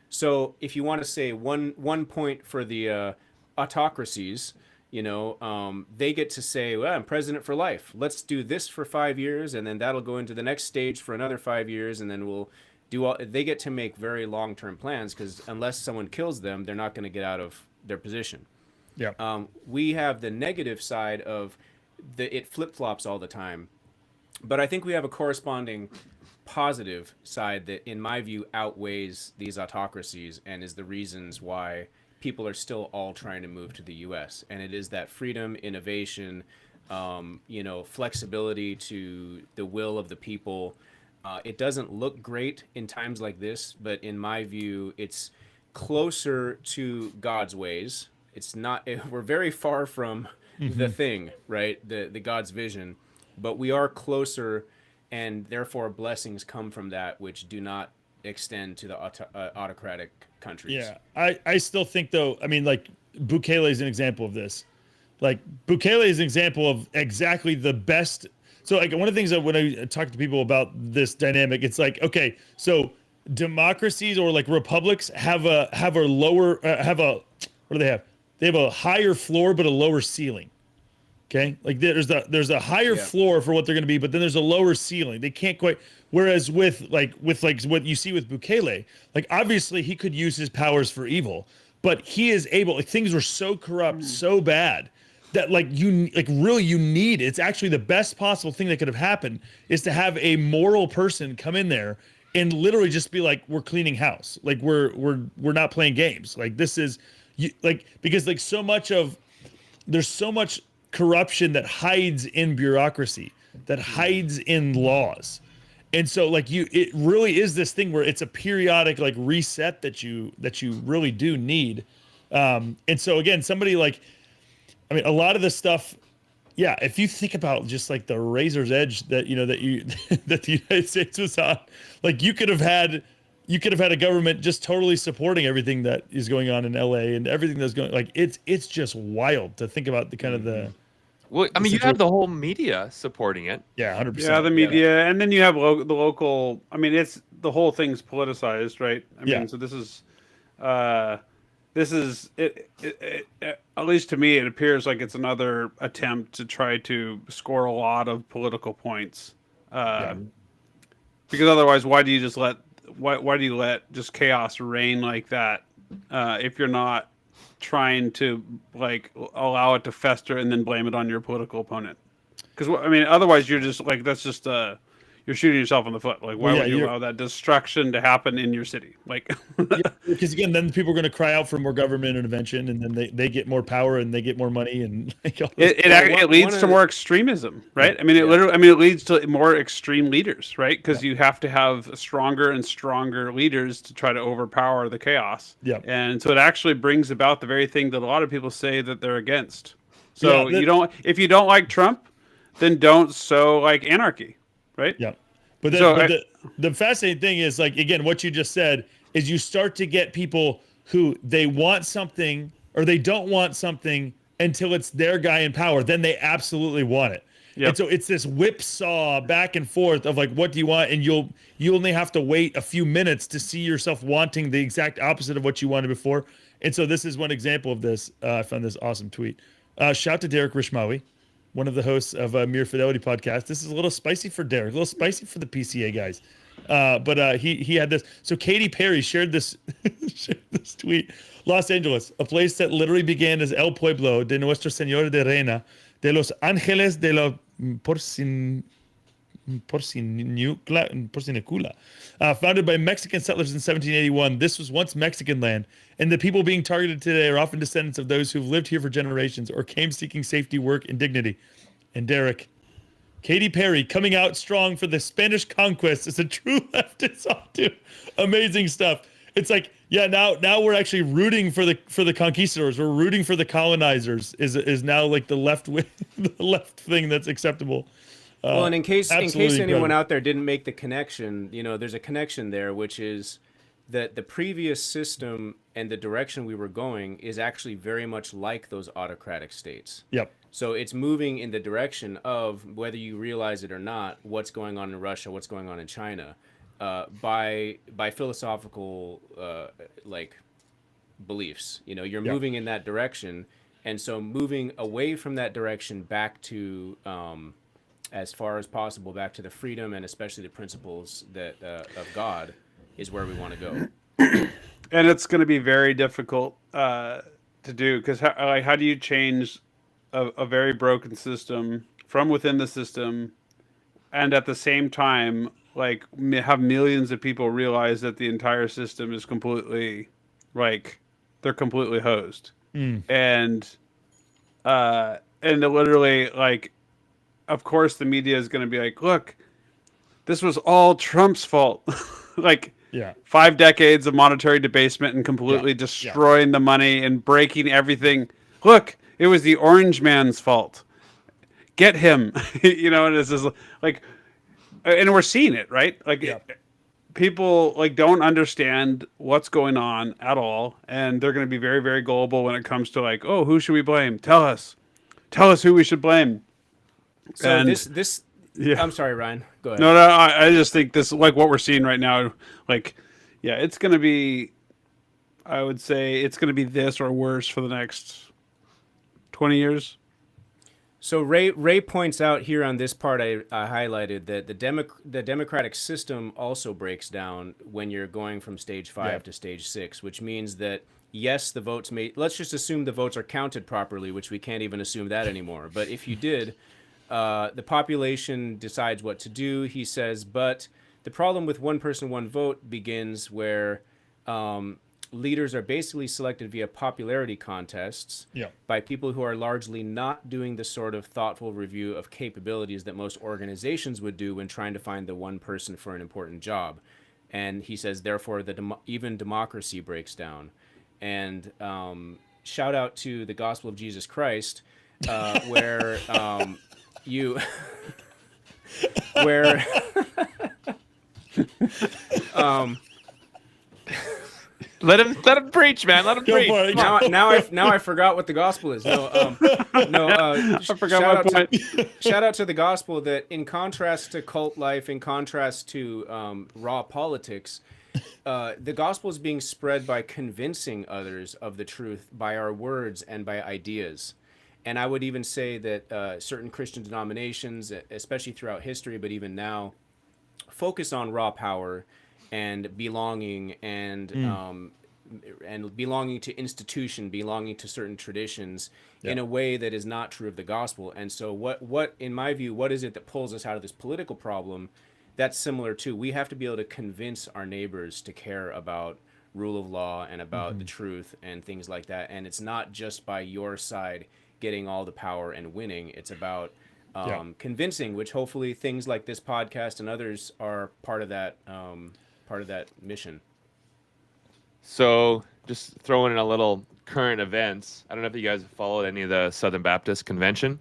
So if you want to say one point for the autocracies They get to say, well, I'm president for life. Let's do this for 5 years, and then that'll go into the next stage for another 5 years, and then we'll do all. They get to make very long-term plans because unless someone kills them, they're not going to get out of their position. Yeah. We have the negative side of it flip-flops all the time, but I think we have a corresponding positive side that, in my view, outweighs these autocracies and is the reasons why people are still all trying to move to the U.S. And it is that freedom, innovation, flexibility to the will of the people. It doesn't look great in times like this, but in my view, it's closer to God's ways. It's not. We're very far from the thing, right? The God's vision, but we are closer, and therefore blessings come from that, which do not extend to the autocratic countries. Yeah, I still think though. I mean, like Bukele is an example of this. Like Bukele is an example of exactly the best. So like one of the things that when I talk to people about this dynamic, it's like, okay, so democracies or like republics have a lower what do they have? They have a higher floor but a lower ceiling. Okay, like there's a higher floor for what they're going to be, but then there's a lower ceiling. They can't quite. Whereas with what you see with Bukele, like obviously he could use his powers for evil, but he is able. Like things were so corrupt, so bad that you need. It's actually the best possible thing that could have happened is to have a moral person come in there and literally just be like, we're cleaning house, like we're not playing games. Like this is because like so much of there's so much corruption that hides in bureaucracy, that hides in laws. And so it really is this thing where it's a periodic like reset that you really do need. And so again, a lot of the stuff, if you think about just like the razor's edge that that the United States was on, like you could have had a government just totally supporting everything that is going on in LA and everything that's going, like it's just wild to think about the kind of the. Well, I mean, you have the whole media supporting it. Yeah, 100%. Yeah, the media, and then you have the local. I mean, it's the whole thing's politicized, right? I mean, so this is at least to me, it appears like it's another attempt to try to score a lot of political points. Because otherwise, why do you just let just chaos reign like that if you're not trying to like allow it to fester and then blame it on your political opponent? Because I mean, otherwise you're just like you're shooting yourself in the foot. Like, why would you allow that destruction to happen in your city? Like, because again, then people are going to cry out for more government intervention, and then they get more power and they get more money, and it leads to more extremism, right? I mean, it leads to more extreme leaders, right? Because you have to have stronger and stronger leaders to try to overpower the chaos. Yeah, and so it actually brings about the very thing that a lot of people say that they're against. So if you don't like Trump, then don't sow like anarchy. Right. Yeah. But the fascinating thing is, like, again, what you just said is you start to get people who they want something or they don't want something until it's their guy in power. Then they absolutely want it. Yep. And so it's this whipsaw back and forth of like, what do you want? And you only have to wait a few minutes to see yourself wanting the exact opposite of what you wanted before. And so this is one example of this. I found this awesome tweet. Shout to Derek Rishmawi, one of the hosts of a Mere Fidelity podcast. This is a little spicy for Derek, a little spicy for the PCA guys. But he had this. So Katy Perry shared this tweet. Los Angeles, a place that literally began as El Pueblo de Nuestra Señora de Reina de los Ángeles de la Porcinicula, founded by Mexican settlers in 1781. This was once Mexican land, and the people being targeted today are often descendants of those who've lived here for generations or came seeking safety, work, and dignity. And Derek, Katy Perry coming out strong for the Spanish conquest is a true leftist onto amazing stuff. It's like, now we're actually rooting for the conquistadors. We're rooting for the colonizers. Is now like the left thing that's acceptable. Well, and in case anyone out there didn't make the connection, there's a connection there, which is that the previous system and the direction we were going is actually very much like those autocratic states. Yep. So it's moving in the direction of, whether you realize it or not, what's going on in Russia, what's going on in China, by philosophical beliefs. You're moving in that direction. And so moving away from that direction back to, as far as possible, back to the freedom and especially the principles that of God is where we want to go. And it's going to be very difficult to do, because how do you change a very broken system from within the system, and at the same time, like, have millions of people realize that the entire system is completely, like, they're completely hosed, and literally, like, of course the media is going to be like, look, this was all Trump's fault. Like, Yeah. 5 decades of monetary debasement and completely Yeah. destroying the money and breaking everything. Look, it was the orange man's fault. Get him. And it's just like, and we're seeing it, right? Like, Yeah. people, like, don't understand what's going on at all, and they're going to be very, very gullible when it comes to, like, oh, who should we blame? Tell us who we should blame. So And this yeah. I'm sorry, Ryan. Go ahead. No, I just think this, like, what we're seeing right now, like, yeah, it's going to be, I would say it's going to be this or worse for the next 20 years. So Ray points out here on this part I highlighted that the democratic system also breaks down when you're going from stage 5 to stage 6, which means that yes, the votes may, let's just assume the votes are counted properly, which we can't even assume that anymore. But if you did, the population decides what to do, he says, but the problem with one person, one vote begins where leaders are basically selected via popularity contests by people who are largely not doing the sort of thoughtful review of capabilities that most organizations would do when trying to find the one person for an important job. And he says, therefore, even democracy breaks down. And shout out to the Gospel of Jesus Christ, where you, where, Let him preach, man. Let him Go preach. for it. now I forgot what the gospel is. I forgot my point. Shout out to the gospel that, in contrast to cult life, in contrast to raw politics, the gospel is being spread by convincing others of the truth by our words and by ideas. And I would even say that certain Christian denominations, especially throughout history, but even now, focus on raw power and belonging and belonging to institution, belonging to certain traditions in a way that is not true of the gospel. And so what in my view, what is it that pulls us out of this political problem? That's similar to, we have to be able to convince our neighbors to care about rule of law and about the truth and things like that. And it's not just by your side getting all the power and winning. It's about convincing, which hopefully things like this podcast and others are part of that mission. So just throwing in a little current events. I don't know if you guys have followed any of the Southern Baptist Convention.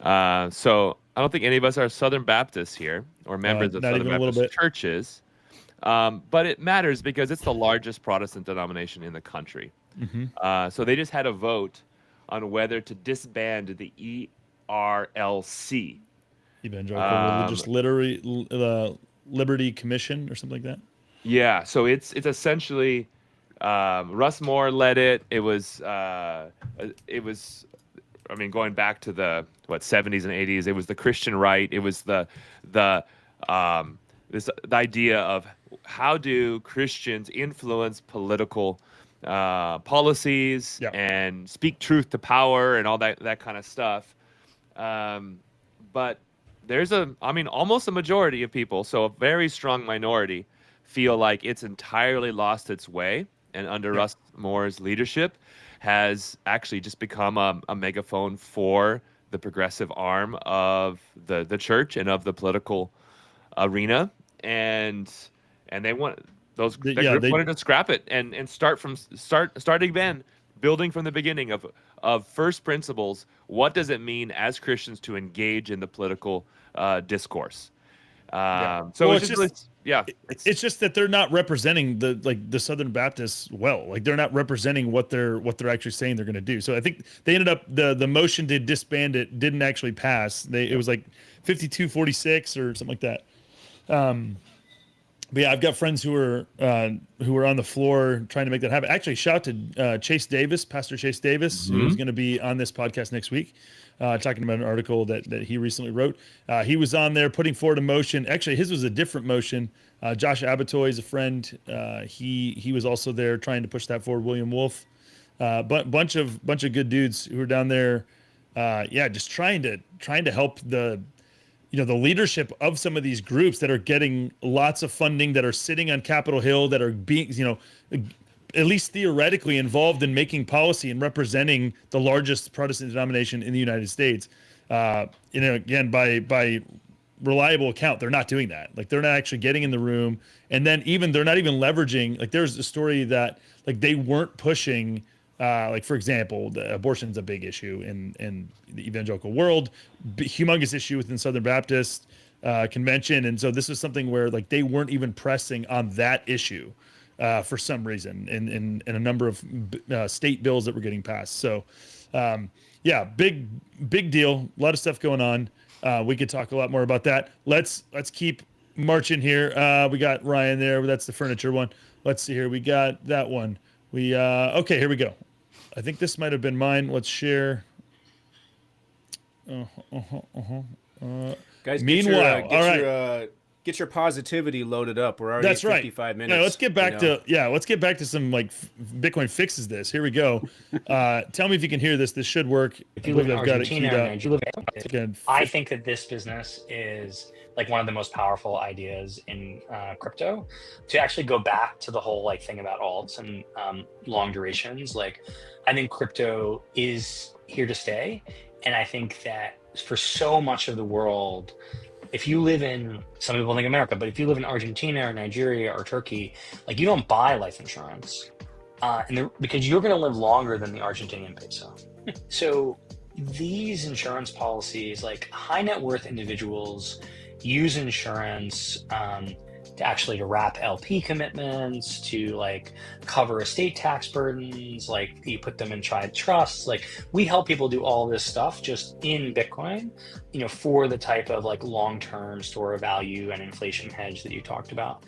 So I don't think any of us are Southern Baptists here or members of not Southern even a little Baptist bit. churches. But it matters because it's the largest Protestant denomination in the country. So they just had a vote on whether to disband the ERLC. Evangelical Religious Liberty Commission or something like that. Yeah, so it's essentially Russ Moore led it. It was I mean, going back to the 70s and 80s, it was the Christian right. It was the idea of how do Christians influence political policies and speak truth to power and all that kind of stuff. But there's almost a majority of people, so a very strong minority, feel like it's entirely lost its way, and under Russ Moore's leadership has actually just become a megaphone for the progressive arm of the church and of the political arena, and they want wanted to scrap it and start again, building from the beginning of first principles. What does it mean as Christians to engage in the political discourse? So it's just that they're not representing the Southern Baptists well. Like, they're not representing what they're actually saying they're going to do. So I think they ended up, the motion to disband it didn't actually pass. It was like 52-46 or something like that. but yeah, I've got friends who are on the floor trying to make that happen. Actually, shout to Chase Davis, Pastor Chase Davis, who's going to be on this podcast next week, talking about an article that he recently wrote. He was on there putting forward a motion. Actually, his was a different motion. Josh Abatoy is a friend. He was also there trying to push that forward. William Wolf, but bunch of good dudes who are down there. Just trying to help the leadership of some of these groups that are getting lots of funding, that are sitting on Capitol Hill, that are being, at least theoretically involved in making policy and representing the largest Protestant denomination in the United States. Again, by reliable account, they're not doing that. Like, they're not actually getting in the room. And then they're not even leveraging, like, there's a story that, like, they weren't pushing, like, for example, abortion's a big issue in the evangelical world, humongous issue within Southern Baptist convention. And so this was something where, like, they weren't even pressing on that issue for some reason in a number of state bills that were getting passed. So big deal. A lot of stuff going on. We could talk a lot more about that. Let's keep marching here. We got Ryan there. That's the furniture one. Let's see here. We got that one. Okay, here we go. I think this might have been mine. Let's share. Guys, meanwhile, all right. Get your positivity loaded up. We're already at 55 minutes. Yeah, let's get back to some, like, Bitcoin fixes this. Here we go. Tell me if you can hear this. This should work. If you live in Argentina, I think that this business is like one of the most powerful ideas in crypto. To actually go back to the whole, like, thing about alts and long durations, like, I think crypto is here to stay, and I think that for so much of the world, if you live in, some people think America, but if you live in Argentina or Nigeria or Turkey, like, you don't buy life insurance because you're going to live longer than the Argentinian peso. So these insurance policies, like, high net worth individuals use insurance to wrap LP commitments, to, like, cover estate tax burdens, like, you put them in tried trusts. Like, we help people do all this stuff just in Bitcoin, for the type of, like, long-term store of value and inflation hedge that you talked about.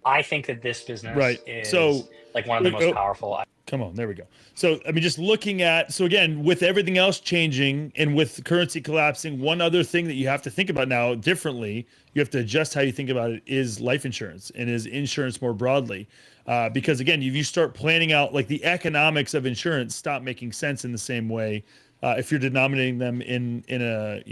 I think that this business is like one of the most powerful. Come on, there we go. So, I mean, just looking at, so again, with everything else changing and with currency collapsing, one other thing that you have to think about now differently, you have to adjust how you think about it, is life insurance and is insurance more broadly. Because again, if you start planning out, like, the economics of insurance stop making sense in the same way if you're denominating them in a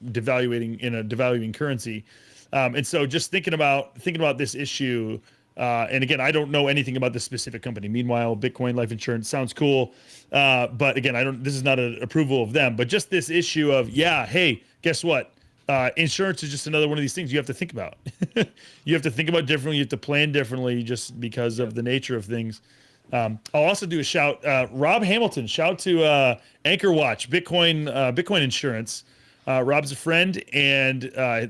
devaluing currency. And so just thinking about this issue, and again, I don't know anything about this specific company. Meanwhile, Bitcoin life insurance sounds cool, but again, this is not an approval of them. But just this issue of, hey, guess what? Insurance is just another one of these things you have to think about. You have to think about differently. You have to plan differently, just because of the nature of things. I'll also do a shout. Rob Hamilton, shout to Anchor Watch, Bitcoin Insurance. Rob's a friend, and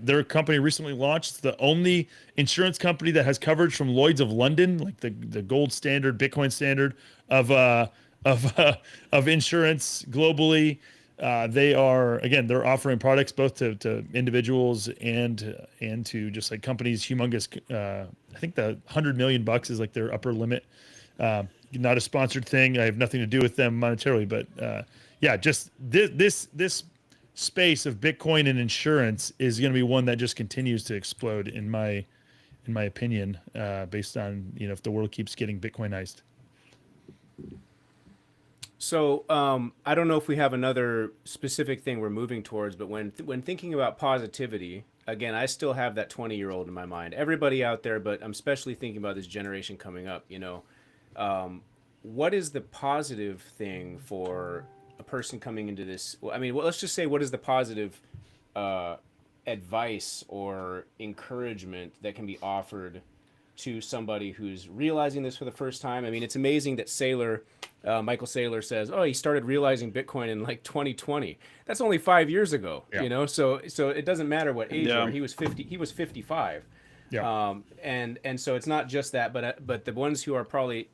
their company recently launched. It's the only insurance company that has coverage from Lloyd's of London, like the gold standard, Bitcoin standard of insurance globally. They're offering products both to individuals and to just, like, companies. Humongous. I think the $100 million is, like, their upper limit. Not a sponsored thing. I have nothing to do with them monetarily, but just this space of Bitcoin and insurance is going to be one that just continues to explode, in my opinion, based on, if the world keeps getting Bitcoinized. So I don't know if we have another specific thing we're moving towards, but when thinking about positivity, again, I still have that 20-year-old in my mind. Everybody out there, but I'm especially thinking about this generation coming up. What is the positive thing for a person coming into this? Well, I mean, let's just say, what is the positive advice or encouragement that can be offered to somebody who's realizing this for the first time? I mean, it's amazing that Michael Saylor says, he started realizing Bitcoin in, like, 2020. That's only 5 years ago, So it doesn't matter what age you are. He was 50. He was 55. Yeah. And so it's not just that, but the ones who are probably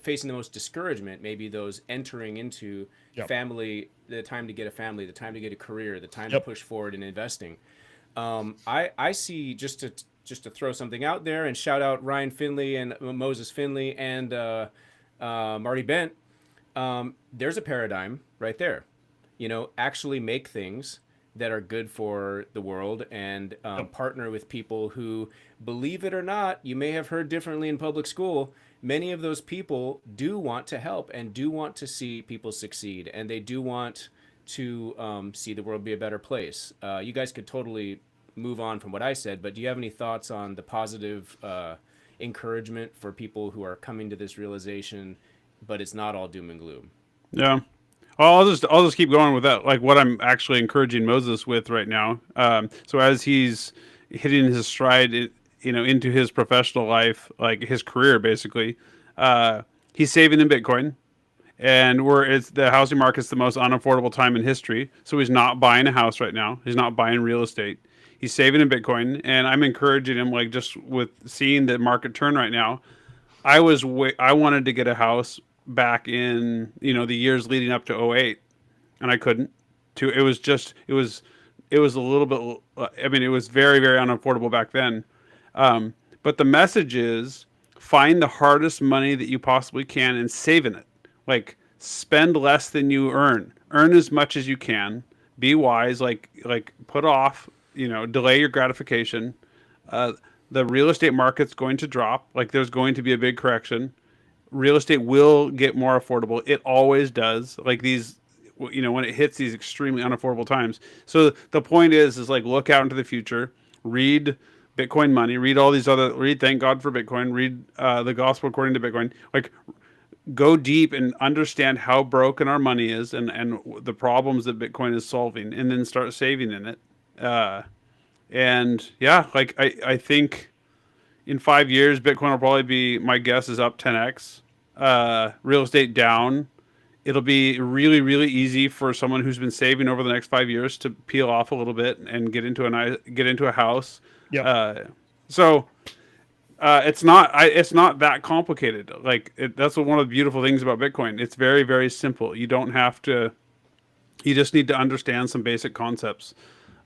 facing the most discouragement, maybe those entering into family, the time to get a family, the time to get a career, the time to push forward in investing. I see, just to just to throw something out there and shout out Ryan Finley and Moses Finley and Marty Bent. There's a paradigm right there. Actually make things that are good for the world and partner with people who, believe it or not, you may have heard differently in public school. Many of those people do want to help and do want to see people succeed, and they do want to see the world be a better place. You guys could totally move on from what I said, but do you have any thoughts on the positive encouragement for people who are coming to this realization, but it's not all doom and gloom? Yeah. Well, I'll just keep going with that. Like what I'm actually encouraging Moses with right now. So as he's hitting his stride, into his professional life, like his career, basically, he's saving in Bitcoin, and it's the housing market's the most unaffordable time in history. So he's not buying a house right now. He's not buying real estate. He's saving in Bitcoin, and I'm encouraging him, like just with seeing the market turn right now. I wanted to get a house back in the years leading up to '08, and I couldn't. It was a little bit. I mean, it was very, very unaffordable back then. But the message is find the hardest money that you possibly can and save in it. Like spend less than you earn. Earn as much as you can. Be wise. Like put off. Delay your gratification. The real estate market's going to drop. Like there's going to be a big correction. Real estate will get more affordable. It always does. Like these, when it hits these extremely unaffordable times. So the point is like look out into the future. Read Bitcoin Money. Read all these other. Read Thank God for Bitcoin. Read the Gospel According to Bitcoin. Like go deep and understand how broken our money is and the problems that Bitcoin is solving, and then start saving in it. And yeah, like I think in 5 years, Bitcoin will probably be, my guess is up 10x. Real estate down. It'll be really, really easy for someone who's been saving over the next 5 years to peel off a little bit and get into a house. Yeah. It's not that complicated. Like that's one of the beautiful things about Bitcoin. It's very, very simple. You don't have to. You just need to understand some basic concepts.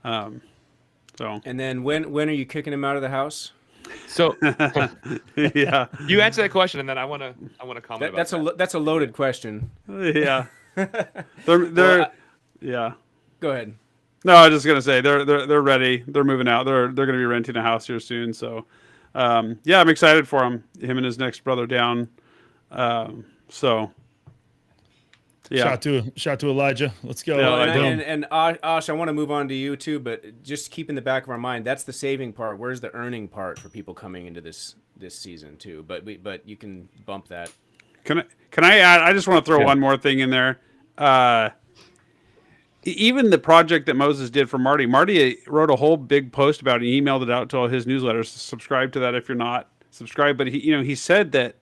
And then when are you kicking him out of the house? So yeah, you answer that question, and then I want to comment about that's a loaded question. Yeah, yeah. Go ahead. No, I was just gonna say they're ready. They're moving out. They're gonna be renting a house here soon. So, yeah, I'm excited for him and his next brother down. So. Yeah. Shout to Elijah. Let's go. Yeah, and Ash, I want to move on to you too, but just keep in the back of our mind, that's the saving part. Where's the earning part for people coming into this season too? But you can bump that. Can I add? I just want to throw one more thing in there. Even the project that Moses did for Marty wrote a whole big post about it. He emailed it out to all his newsletters. Subscribe to that if you're not subscribed. But he said that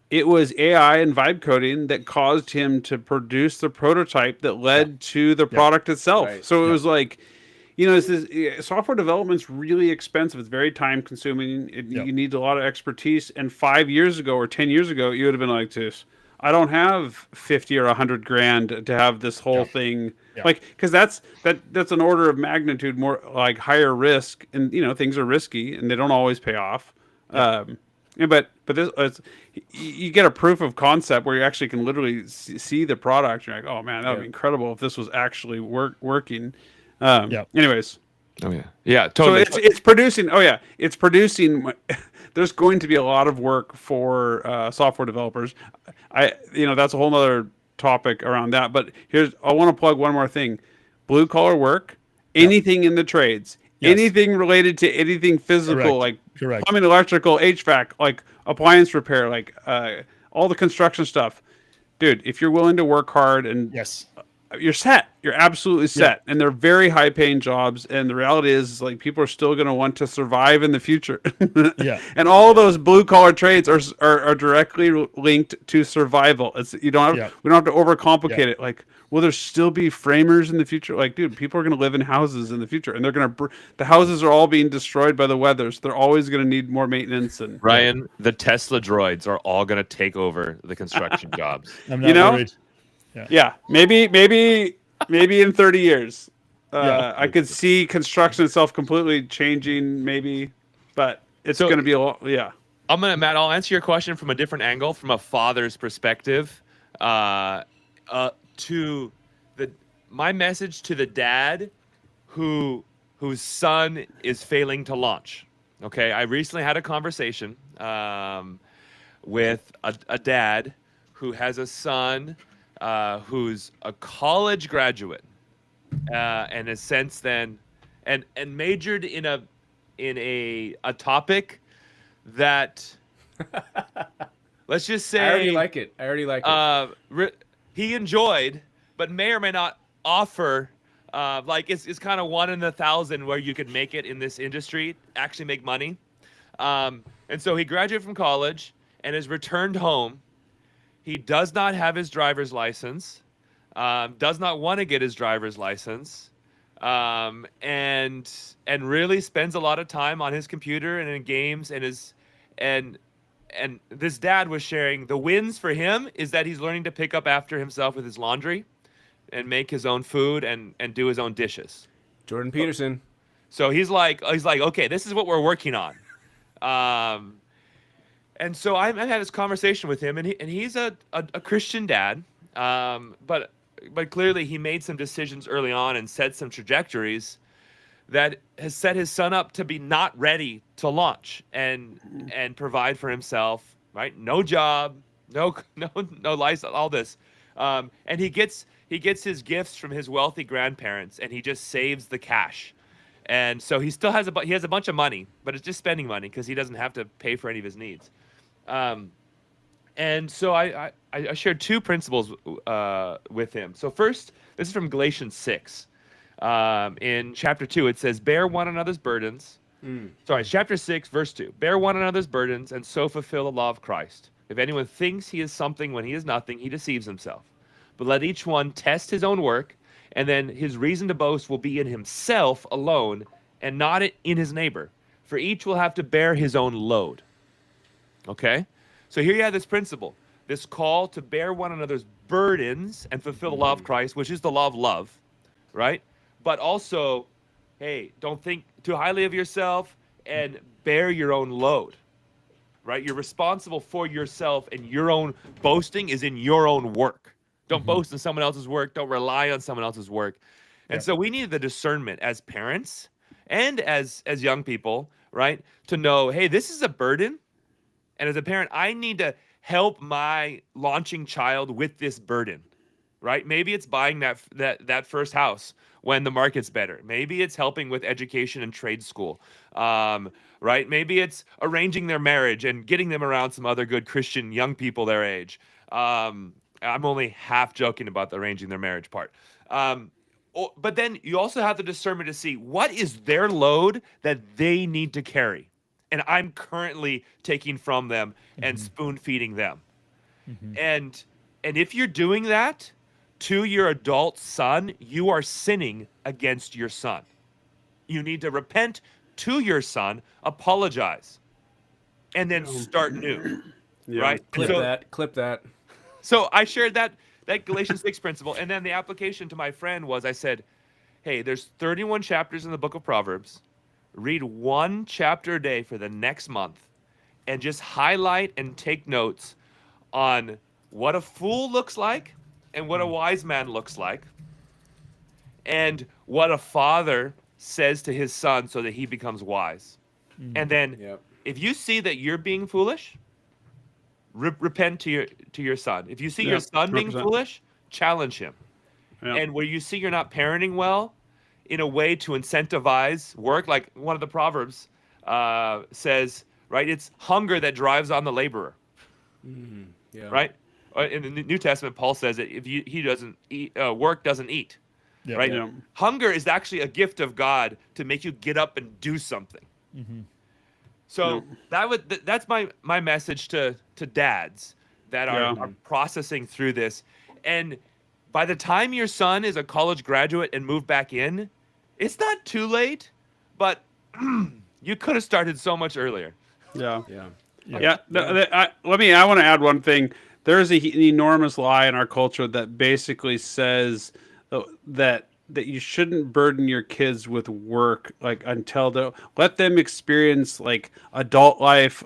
it was AI and vibe coding that caused him to produce the prototype that led to the product itself. Right. So it was like, software development's really expensive. It's very time consuming. You need a lot of expertise. And 5 years ago or 10 years ago, you would have been like this. I don't have 50 or 100 grand to have this whole thing. Yeah. Like, because that's an order of magnitude more like higher risk, and things are risky and they don't always pay off. Yeah. But this you get a proof of concept where you actually can literally see the product. You're like, oh man, that would be incredible if this was actually working. Anyways. Oh yeah, totally. So it's producing. Oh yeah, it's producing. There's going to be a lot of work for software developers. That's a whole other topic around that. But I want to plug one more thing: blue collar work, anything in the trades. Yes. Anything related to anything physical, like plumbing, electrical, HVAC, like appliance repair, like all the construction stuff. Dude, if you're willing to work hard and you're set. You're absolutely set. Yeah. And they're very high paying jobs. And the reality is like people are still going to want to survive in the future. And all those blue collar trades are directly linked to survival. We don't have to overcomplicate it. Like, will there still be framers in the future? Like, dude, people are going to live in houses in the future, and the houses are all being destroyed by the weather. So they're always going to need more maintenance. And Ryan, the Tesla droids are all going to take over the construction jobs. I'm not worried. Yeah, maybe in 30 years, I could see construction itself completely changing. Maybe but it's So- going to be a lot. Yeah. Matt, I'll answer your question from a different angle, from a father's perspective. To my message to the dad whose son is failing to launch. Okay, I recently had a conversation with a dad who has a son who's a college graduate, and has since then and majored in a topic that let's just say I already like it. he enjoyed, but may or may not offer. Like it's kind of 1 in 1,000 where you could make it in this industry, actually make money. And so he graduated from college and has returned home. He does not have his driver's license, does not want to get his driver's license, and really spends a lot of time on his computer and in games and this dad was sharing the wins for him is that he's learning to pick up after himself with his laundry and make his own food and do his own dishes. Jordan Peterson. So he's like, okay, this is what we're working on. And so I had this conversation with him, and he's a Christian dad, but clearly he made some decisions early on and set some trajectories that has set his son up to be not ready to launch and provide for himself, right? No job, no license, all this, and he gets his gifts from his wealthy grandparents, and he just saves the cash, and so he still has a bunch of money, but it's just spending money because he doesn't have to pay for any of his needs, and so I shared 2 principles with him. So first, this is from Galatians 6. In chapter 2, it says, bear one another's burdens. Sorry, chapter 6, verse 2. Bear one another's burdens and so fulfill the law of Christ. If anyone thinks he is something when he is nothing, he deceives himself. But let each one test his own work, and then his reason to boast will be in himself alone and not in his neighbor. For each will have to bear his own load. Okay? So here you have this principle, this call to bear one another's burdens and fulfill the law of Christ, which is the law of love, right? But also, hey, don't think too highly of yourself and bear your own load, right? You're responsible for yourself, and your own boasting is in your own work. Don't boast in someone else's work. Don't rely on someone else's work. And so we need the discernment as parents and as young people, right? To know, hey, this is a burden. And as a parent, I need to help my launching child with this burden, right? Maybe it's buying that first house when the market's better. Maybe it's helping with education and trade school, right? Maybe it's arranging their marriage and getting them around some other good Christian young people their age. I'm only half joking about the arranging their marriage part. But then you also have the discernment to see what is their load that they need to carry. And I'm currently taking from them and spoon feeding them. And if you're doing that to your adult son, you are sinning against your son. You need to repent to your son, apologize, and then start new. Yeah. Right? Clip that. So I shared that Galatians 6 principle, and then the application to my friend was, I said, hey, there's 31 chapters in the book of Proverbs. Read 1 chapter a day for the next month and just highlight and take notes on what a fool looks like and what a wise man looks like and what a father says to his son so that he becomes wise. And then if you see that you're being foolish, repent to your son. If you see your son being 100%. foolish, challenge him. Yeah. And where you see you're not parenting well, in a way to incentivize work, like one of the Proverbs says, right? It's hunger that drives on the laborer, right? In the New Testament, Paul says that if he doesn't eat, work doesn't eat, right? Yeah. Hunger is actually a gift of God to make you get up and do something. So that's my message to dads that are processing through this. And by the time your son is a college graduate and moved back in, it's not too late, but you could have started so much earlier. I want to add one thing. There's an enormous lie in our culture that basically says that that you shouldn't burden your kids with work like until they let them experience like adult life,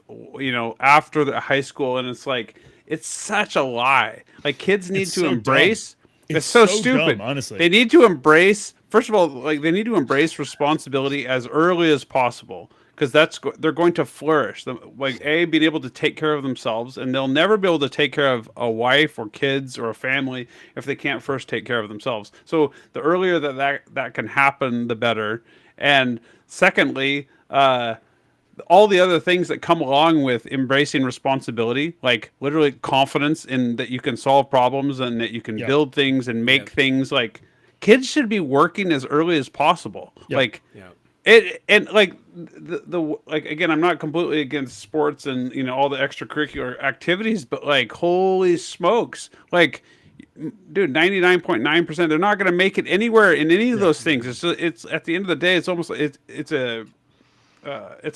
after the high school. And it's like it's such a lie. Like kids need It's to so dumb. embrace. It's So so stupid. dumb, honestly. They need to embrace. First of all, like they need to embrace responsibility as early as possible because they're going to flourish. Like being able to take care of themselves, and they'll never be able to take care of a wife or kids or a family if they can't first take care of themselves. So the earlier that can happen, the better. And secondly, all the other things that come along with embracing responsibility, like literally confidence in that you can solve problems and that you can Yeah. build things and make things. Like kids should be working as early as possible. Yep. Like Yeah. it, and like the like again, I'm not completely against sports and all the extracurricular activities, but like holy smokes, like dude, 99.9%, they're not going to make it anywhere in any of those things. It's at the end of the day, it's almost it's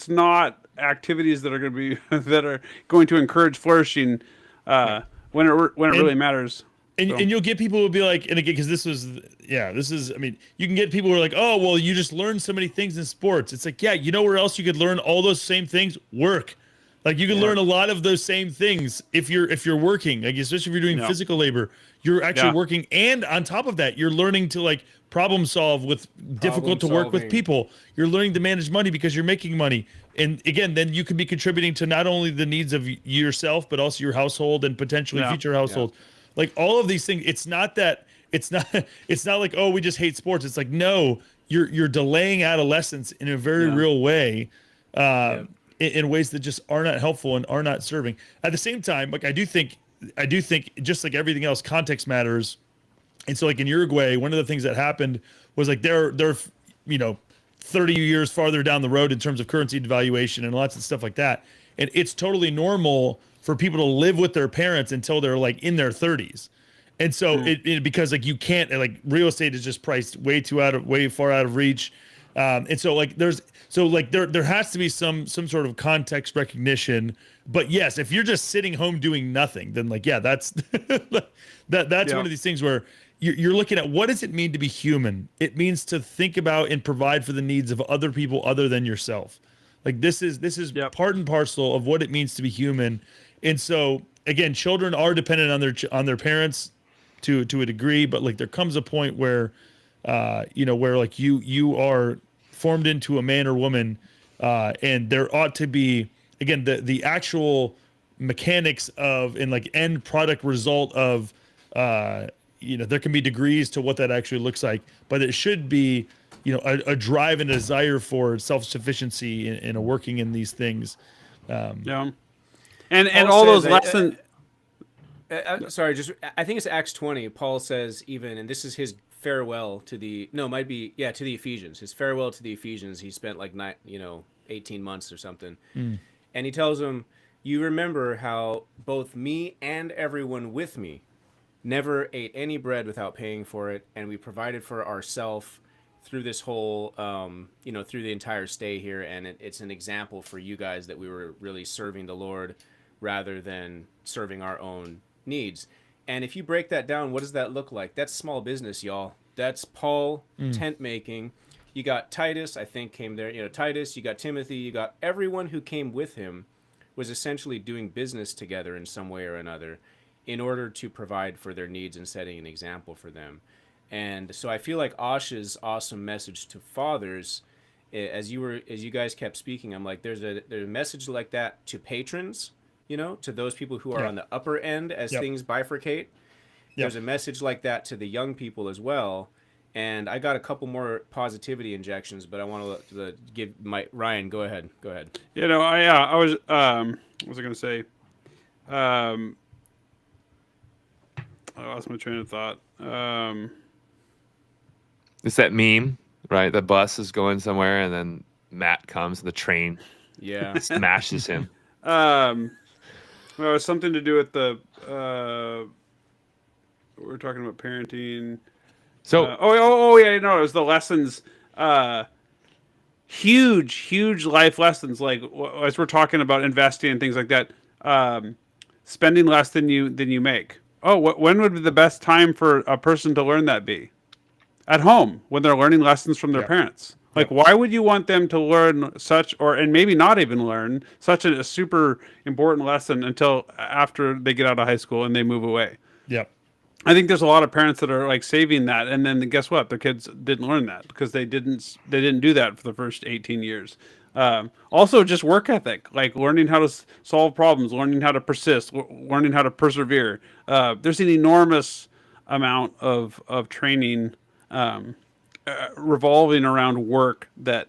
not activities that are going to be that are going to encourage flourishing when it really matters. And you'll get people who will be like, and again, because I mean, you can get people who are like, oh, well, you just learn so many things in sports. It's like, yeah, you know where else you could learn all those same things? Work. Like you can learn a lot of those same things if you're working, like especially if you're doing physical labor, you're actually working. And on top of that, you're learning to like problem solve with difficult to work with people. You're learning to manage money because you're making money. And again, then you can be contributing to not only the needs of yourself, but also your household and potentially future household. Like all of these things, it's not like, oh, we just hate sports. It's like, no, you're delaying adolescence in a very real way, in ways that just are not helpful and are not serving. At the same time, like I do think just like everything else, context matters. And so like in Uruguay, one of the things that happened was like they're 30 years farther down the road in terms of currency devaluation and lots of stuff like that. And it's totally normal for people to live with their parents until they're like in their 30s. And so because like you can't, like real estate is just priced way far out of reach. And so like there has to be some sort of context recognition. But yes, if you're just sitting home doing nothing, then like, yeah, that's that's one of these things where you're looking at what does it mean to be human? It means to think about and provide for the needs of other people other than yourself. Like this is part and parcel of what it means to be human. And so again, children are dependent on their parents to a degree, but like there comes a point where where like you are formed into a man or woman, and there ought to be, again, the actual mechanics of and like end product result of there can be degrees to what that actually looks like, but it should be a drive and a desire for self-sufficiency in a working in these things. And all those lessons. Sorry, I think it's Acts 20. Paul says and this is his farewell to the Ephesians. His farewell to the Ephesians. He spent like 18 months or something, and he tells them, "You remember how both me and everyone with me never ate any bread without paying for it, and we provided for ourselves through this whole, through the entire stay here, and it's an example for you guys that we were really serving the Lord rather than serving our own needs." And if you break that down, what does that look like? That's small business, y'all. That's Paul tent making. You got Titus, I think, came there. Titus, you got Timothy, you got everyone who came with him was essentially doing business together in some way or another in order to provide for their needs and setting an example for them. And so I feel like Ash's awesome message to fathers, as you guys kept speaking, I'm like, there's a message like that to patrons, to those people who are on the upper end as things bifurcate. There's a message like that to the young people as well. And I got a couple more positivity injections, but I want to give Ryan. Go ahead. I was what was I going to say? I lost my train of thought. It's that meme, right? The bus is going somewhere, and then Matt comes, the train smashes him. Well, it's something to do with the. We're talking about parenting. So, it was the lessons. Huge life lessons. Like as we're talking about investing and things like that. Spending less than you make. Oh, when would be the best time for a person to learn that be? at home when they're learning lessons from their Yep. parents. Like, why would you want them to learn such, and maybe not even learn such a super important lesson until after they get out of high school and they move away? Yep. I think there's a lot of parents that are like saving that, and then guess what? Their kids didn't learn that because they didn't do that for the first 18 years. Also, just work ethic, like learning how to solve problems, learning how to persist, learning how to persevere. There's an enormous amount of training revolving around work that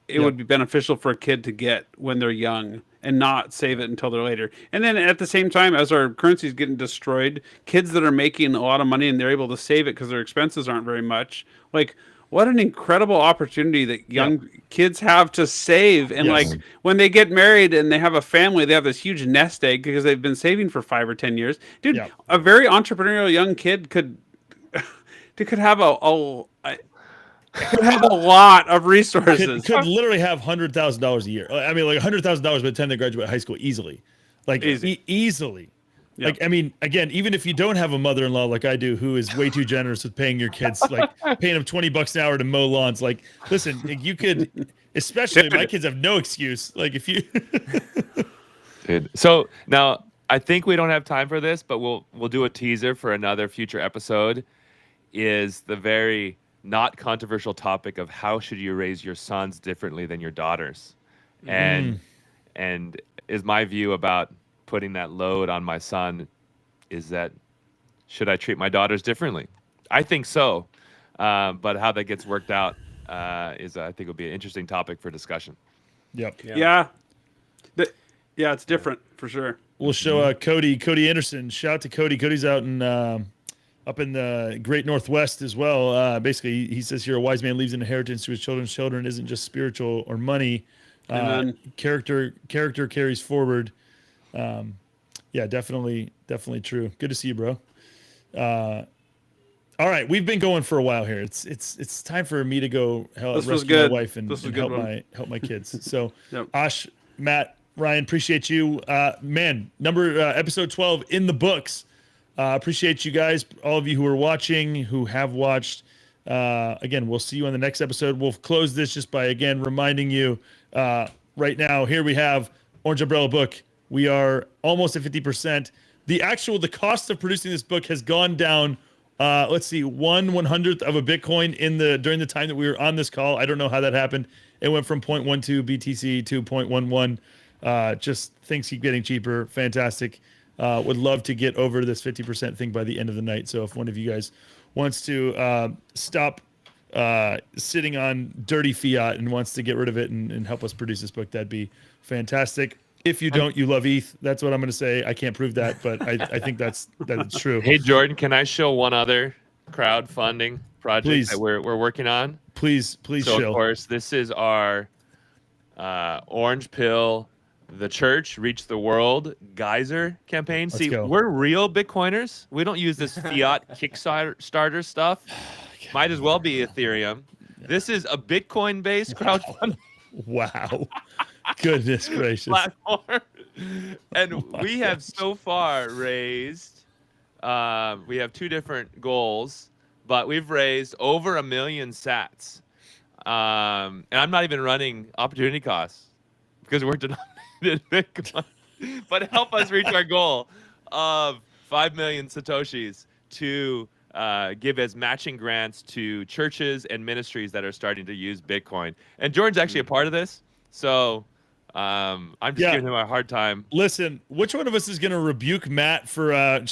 it would be beneficial for a kid to get when they're young and not save it until they're later. And then at the same time, as our currency is getting destroyed, kids that are making a lot of money and they're able to save it because their expenses aren't very much, like, what an incredible opportunity that young kids have to save. And like when they get married and they have a family, they have this huge nest egg because they've been saving for 5 or 10 years. Dude, a very entrepreneurial young kid could have could have a lot of resources. Could literally have $100,000 a year. I mean, like $100,000 by the time they graduate high school easily, like easily. Yeah. Like, I mean, again, even if you don't have a mother-in-law like I do, who is way too generous with paying your kids, like paying them $20 an hour to mow lawns, like, listen, you could, especially my kids have no excuse. Like if you, Dude. So now I think we don't have time for this, but we'll do a teaser for another future episode. Is the very not controversial topic of how should you raise your sons differently than your daughters, and is my view about putting that load on my son is that should I treat my daughters differently? I think so, but how that gets worked out is I think will be an interesting topic for discussion. Yep. Yeah, it's different for sure. We'll show Cody Anderson. Shout out to Cody. Cody's out in up in the Great Northwest as well. Basically, he says here, a wise man leaves an inheritance to his children's children isn't just spiritual or money. Character carries forward. Yeah, definitely true. Good to see you, bro. All right, we've been going for a while here. It's time for me to go rescue my wife and help my kids. So, Ash, Matt, Ryan, appreciate you. Man, episode 12 in the books. Appreciate you guys, all of you who are watching, who have watched. Again, we'll see you on the next episode. We'll close this just by, again, reminding you right now, here we have Orange Umbrella book. We are almost at 50%. The cost of producing this book has gone down, let's see, 1/100th of a Bitcoin during the time that we were on this call. I don't know how that happened. It went from 0.12 BTC to 0.11. Just things keep getting cheaper. Fantastic. Would love to get over this 50% thing by the end of the night. So if one of you guys wants to stop sitting on dirty fiat and wants to get rid of it and help us produce this book, that'd be fantastic. If you don't, you love ETH. That's what I'm going to say. I can't prove that, but I think that's true. Hey, Jordan, can I show one other crowdfunding project that we're working on? Please so show. Of course, this is our Orange Pill, the Church, Reach the World Geyser campaign. Let's go. We're real Bitcoiners. We don't use this fiat Kickstarter stuff. Might as well be Ethereum. This is a Bitcoin-based crowdfunding. Wow. Goodness gracious. Platform. And we have so far raised, we have 2 different goals, but we've raised over 1 million sats. And I'm not even running opportunity costs because we're denominated in Bitcoin. But help us reach our goal of 5 million Satoshis to give as matching grants to churches and ministries that are starting to use Bitcoin. And Jordan's actually a part of this. So I'm just giving him a hard time. Listen, which one of us is going to rebuke Matt for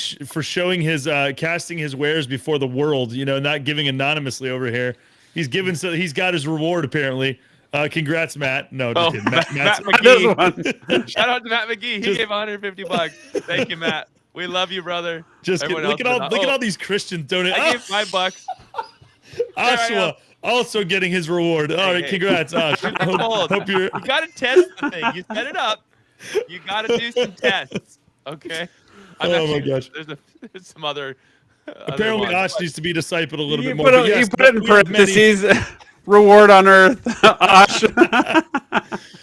showing his casting his wares before the world? Not giving anonymously over here. He's got his reward apparently. Congrats, Matt. No, just kidding. Matt McGee. Shout out to Matt McGee. He gave $150. Thank you, Matt. We love you, brother. Just look at all these Christians donating. I gave $5. Oshawa also getting his reward. All right, congrats, Osh. Hope you're. You gotta test the thing. You set it up. You gotta do some tests. Okay. My gosh. There's some other. Apparently, Osh needs to be discipled a little bit more. You put it in parentheses. Reward on earth, Osh.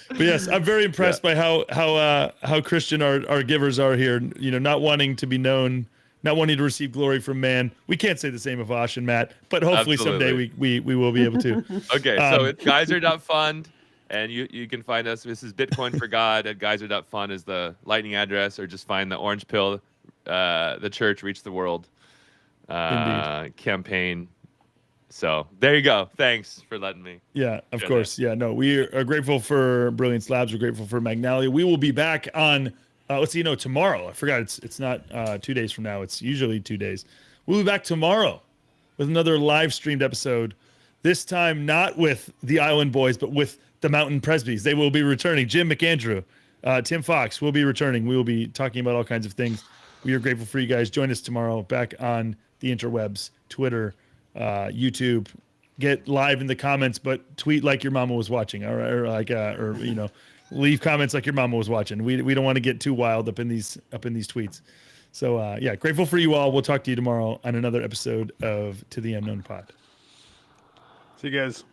But yes, I'm very impressed by how Christian our givers are here. Not wanting to be known not wanting to receive glory from man. We can't say the same of Ash and Matt, but hopefully someday we will be able to. Okay, so it's geyser.fund, and you can find us. This is Bitcoin for God at geyser.fund is the lightning address, or just find the orange pill, the church reach the world campaign. So there you go. Thanks for letting me. Yeah, of course. Yeah, no, we are grateful for Brilliance Labs. We're grateful for Magnalia. We will be back on, let's see, tomorrow. I forgot it's not 2 days from now. It's usually 2 days. We'll be back tomorrow with another live streamed episode. This time not with the Island Boys, but with the Mountain Presbys. They will be returning. Jim McAndrew, Tim Fox will be returning. We will be talking about all kinds of things. We are grateful for you guys. Join us tomorrow back on the interwebs, Twitter, YouTube. Get live in the comments, but tweet like your mama was watching, or leave comments like your mama was watching. We don't want to get too wild up in these tweets. So yeah, grateful for you all. We'll talk to you tomorrow on another episode of To the Unknown Pod. See you guys.